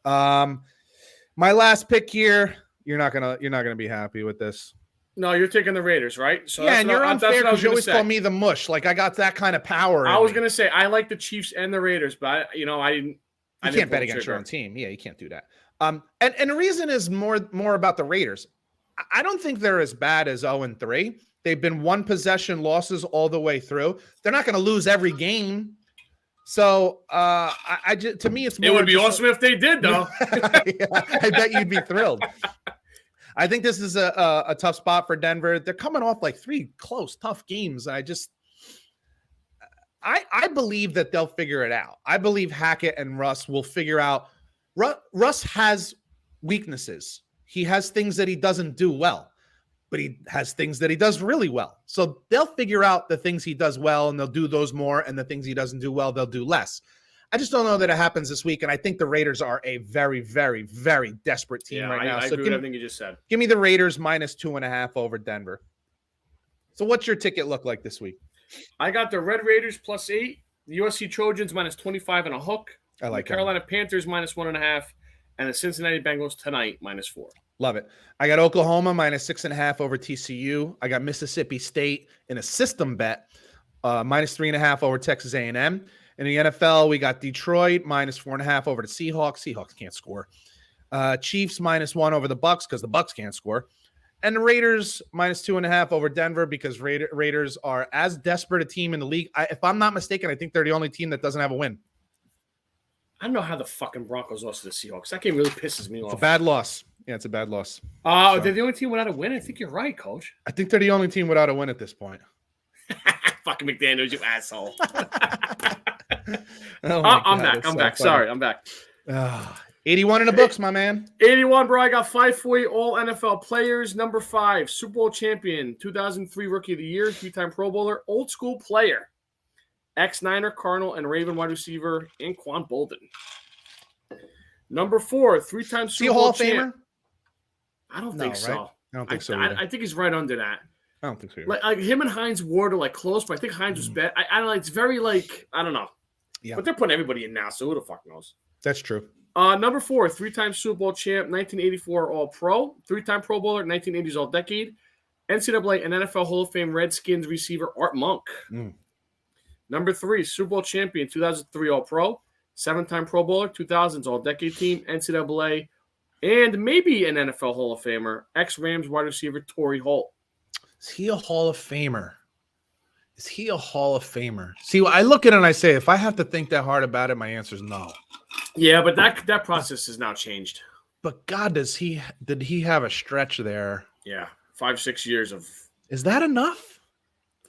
My last pick here, you're not gonna be happy with this. No, you're taking the Raiders, right? So Yeah, and you're unfair because you always say. call me the mush. Like I got that kind of power. I was gonna say I like the Chiefs and the Raiders, but I didn't. You can't bet against your own team. Yeah, you can't do that. And the reason is more about the Raiders. I don't think they're as bad as 0-3. They've been one possession losses all the way through. They're not going to lose every game. So to me, it's more. It would be awesome if they did, though. Yeah, I bet you'd be thrilled. I think this is a tough spot for Denver. They're coming off like 3 close, tough games. I believe that they'll figure it out. I believe Hackett and Russ will figure out. Russ has weaknesses. He has things that he doesn't do well, but he has things that he does really well. So they'll figure out the things he does well, and they'll do those more, and the things he doesn't do well, they'll do less. I just don't know that it happens this week, and I think the Raiders are a very, very, very desperate team right now. I agree with everything you just said. Give me the Raiders -2.5 over Denver. So what's your ticket look like this week? I got the Red Raiders +8, the USC Trojans -25 and a hook. I like the Carolina Panthers -1.5, and the Cincinnati Bengals tonight -4. Love it. I got Oklahoma -6.5 over TCU. I got Mississippi State in a system bet -3.5 over Texas A&M. In the NFL, we got Detroit -4.5 over the Seahawks. Seahawks can't score. Chiefs -1 over the Bucks because the Bucks can't score. And the Raiders -2.5 over Denver because Raiders are as desperate a team in the league. If I'm not mistaken, I think they're the only team that doesn't have a win. I don't know how the fucking Broncos lost to the Seahawks. That game really pisses me off. It's a bad loss. Yeah, it's a bad loss. They're the only team without a win? I think you're right, Coach. I think they're the only team without a win at this point. Fucking McDaniels, you asshole. I'm back. Sorry, I'm back. 81 in the books, my man. 81, bro. I got 5 for you. All NFL players. Number 5, Super Bowl champion, 2003 Rookie of the Year, 3-time Pro Bowler, old school player, ex-Niner, Cardinal, and Raven wide receiver, Anquan Bolden. Number 4, 3-time Super Bowl Hall of Famer? I don't think so. Right? I don't think so. I think he's right under that. I don't think so. Like him and Hines Ward are like close, but I think Hines was better. I don't know. It's very like I don't know. Yeah. But they're putting everybody in now, so who the fuck knows? That's true. Number 4, 3-time Super Bowl champ, 1984 All-Pro, 3-time Pro Bowler, 1980s All-Decade, NCAA and NFL Hall of Fame Redskins receiver Art Monk. Number 3, Super Bowl champion, 2003 All-Pro, 7-time Pro Bowler, 2000s All-Decade team, NCAA, and maybe an NFL Hall of Famer, ex-Rams wide receiver Torrey Holt. Is he a Hall of Famer? See, I look at it and I say, if I have to think that hard about it, my answer is no. Yeah, but that process has now changed. But God, did he have a stretch there? Yeah, 5-6 years of. Is that enough?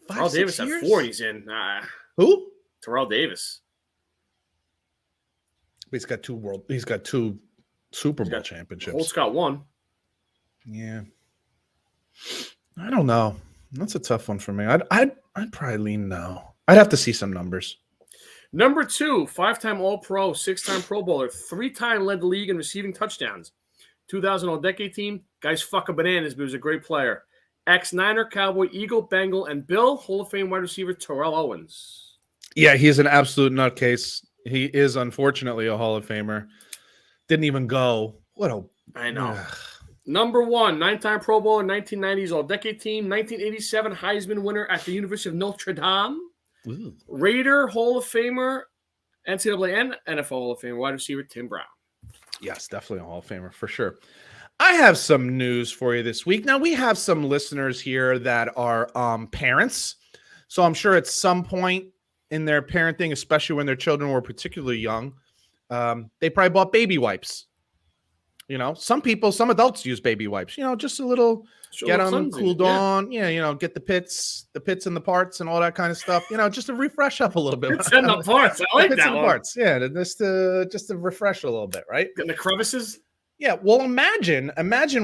Terrell Davis at 4. He's in. Who? Terrell Davis. He's got 2 Super Bowl championships. Holt's got 1. Yeah. I don't know. That's a tough one for me. I'd probably lean no. I'd have to see some numbers. Number 2, 5-time All-Pro, 6-time Pro Bowler, 3-time led the league in receiving touchdowns. 2000 All-Decade team. Guy's fucking bananas, but he was a great player. Ex-Niner, Cowboy, Eagle, Bengal, and Bill, Hall of Fame wide receiver Terrell Owens. Yeah, he's an absolute nutcase. He is, unfortunately, a Hall of Famer. Didn't even go. I know. Number 1, 9-time Pro Bowler, 1990s All-Decade team, 1987 Heisman winner at the University of Notre Dame. Ooh. Raider Hall of Famer, NCAA and NFL Hall of Famer, wide receiver Tim Brown. Yes, definitely a Hall of Famer for sure. I have some news for you this week. Now, we have some listeners here that are parents. So I'm sure at some point in their parenting, especially when their children were particularly young, they probably bought baby wipes. You know, some adults use baby wipes, just a little, get them cooled on. Yeah, get the pits and the parts and all that kind of stuff, just to refresh up a little bit. Pits and the parts. I like that one. Parts. Yeah, just to refresh a little bit, right? And the crevices. Yeah. Well, imagine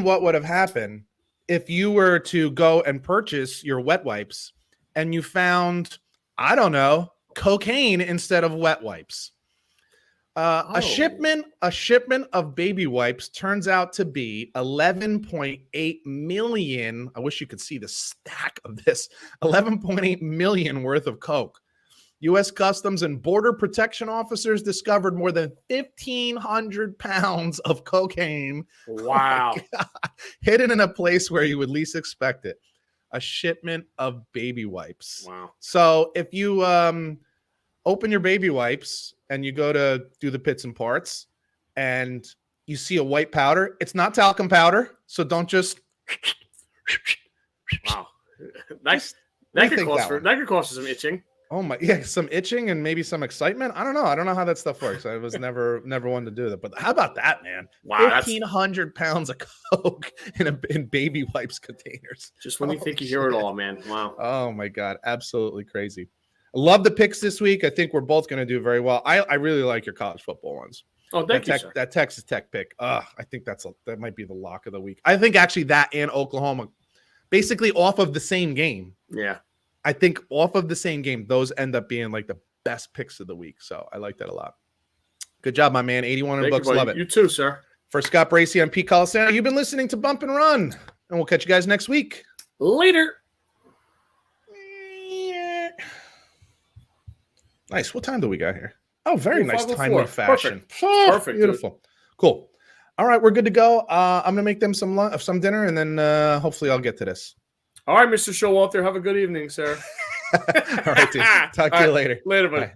what would have happened if you were to go and purchase your wet wipes and you found, I don't know, cocaine instead of wet wipes. A shipment of baby wipes turns out to be 11.8 million. I wish you could see the stack of this. 11.8 million worth of coke. U.S. Customs and Border Protection officers discovered more than 1,500 pounds of cocaine. Wow. Hidden in a place where you would least expect it. A shipment of baby wipes. Wow. So if you open your baby wipes and you go to do the pits and parts and you see a white powder, it's not talcum powder. So don't just. Wow. That could cause some itching. Oh my, yeah, some itching and maybe some excitement. I don't know how that stuff works. I was never one to do that. But how about that, man? Wow, 1,500 pounds of coke in baby wipes containers. Just when you think you hear it all, man. Wow. Oh my God, absolutely crazy. I love the picks this week. I think we're both going to do very well. I really like your college football ones. Oh, thank you, sir. That Texas Tech pick. I think that might be the lock of the week. I think actually that and Oklahoma, basically off of the same game. Yeah. I think off of the same game, those end up being like the best picks of the week. So I like that a lot. Good job, my man. 81 bucks. Love it. You too, sir. For Scott Bracey, I'm Pete Colasano. You've been listening to Bump and Run, and we'll catch you guys next week. Later. Nice. What time do we got here? Oh, very nice, 5:04. timely fashion. Perfect. Beautiful. Dude. Cool. All right, we're good to go. I'm gonna make them some dinner, and then hopefully I'll get to this. All right, Mr. Showalter. Have a good evening, sir. All right, dude. Talk to you later. Later, buddy. Bye.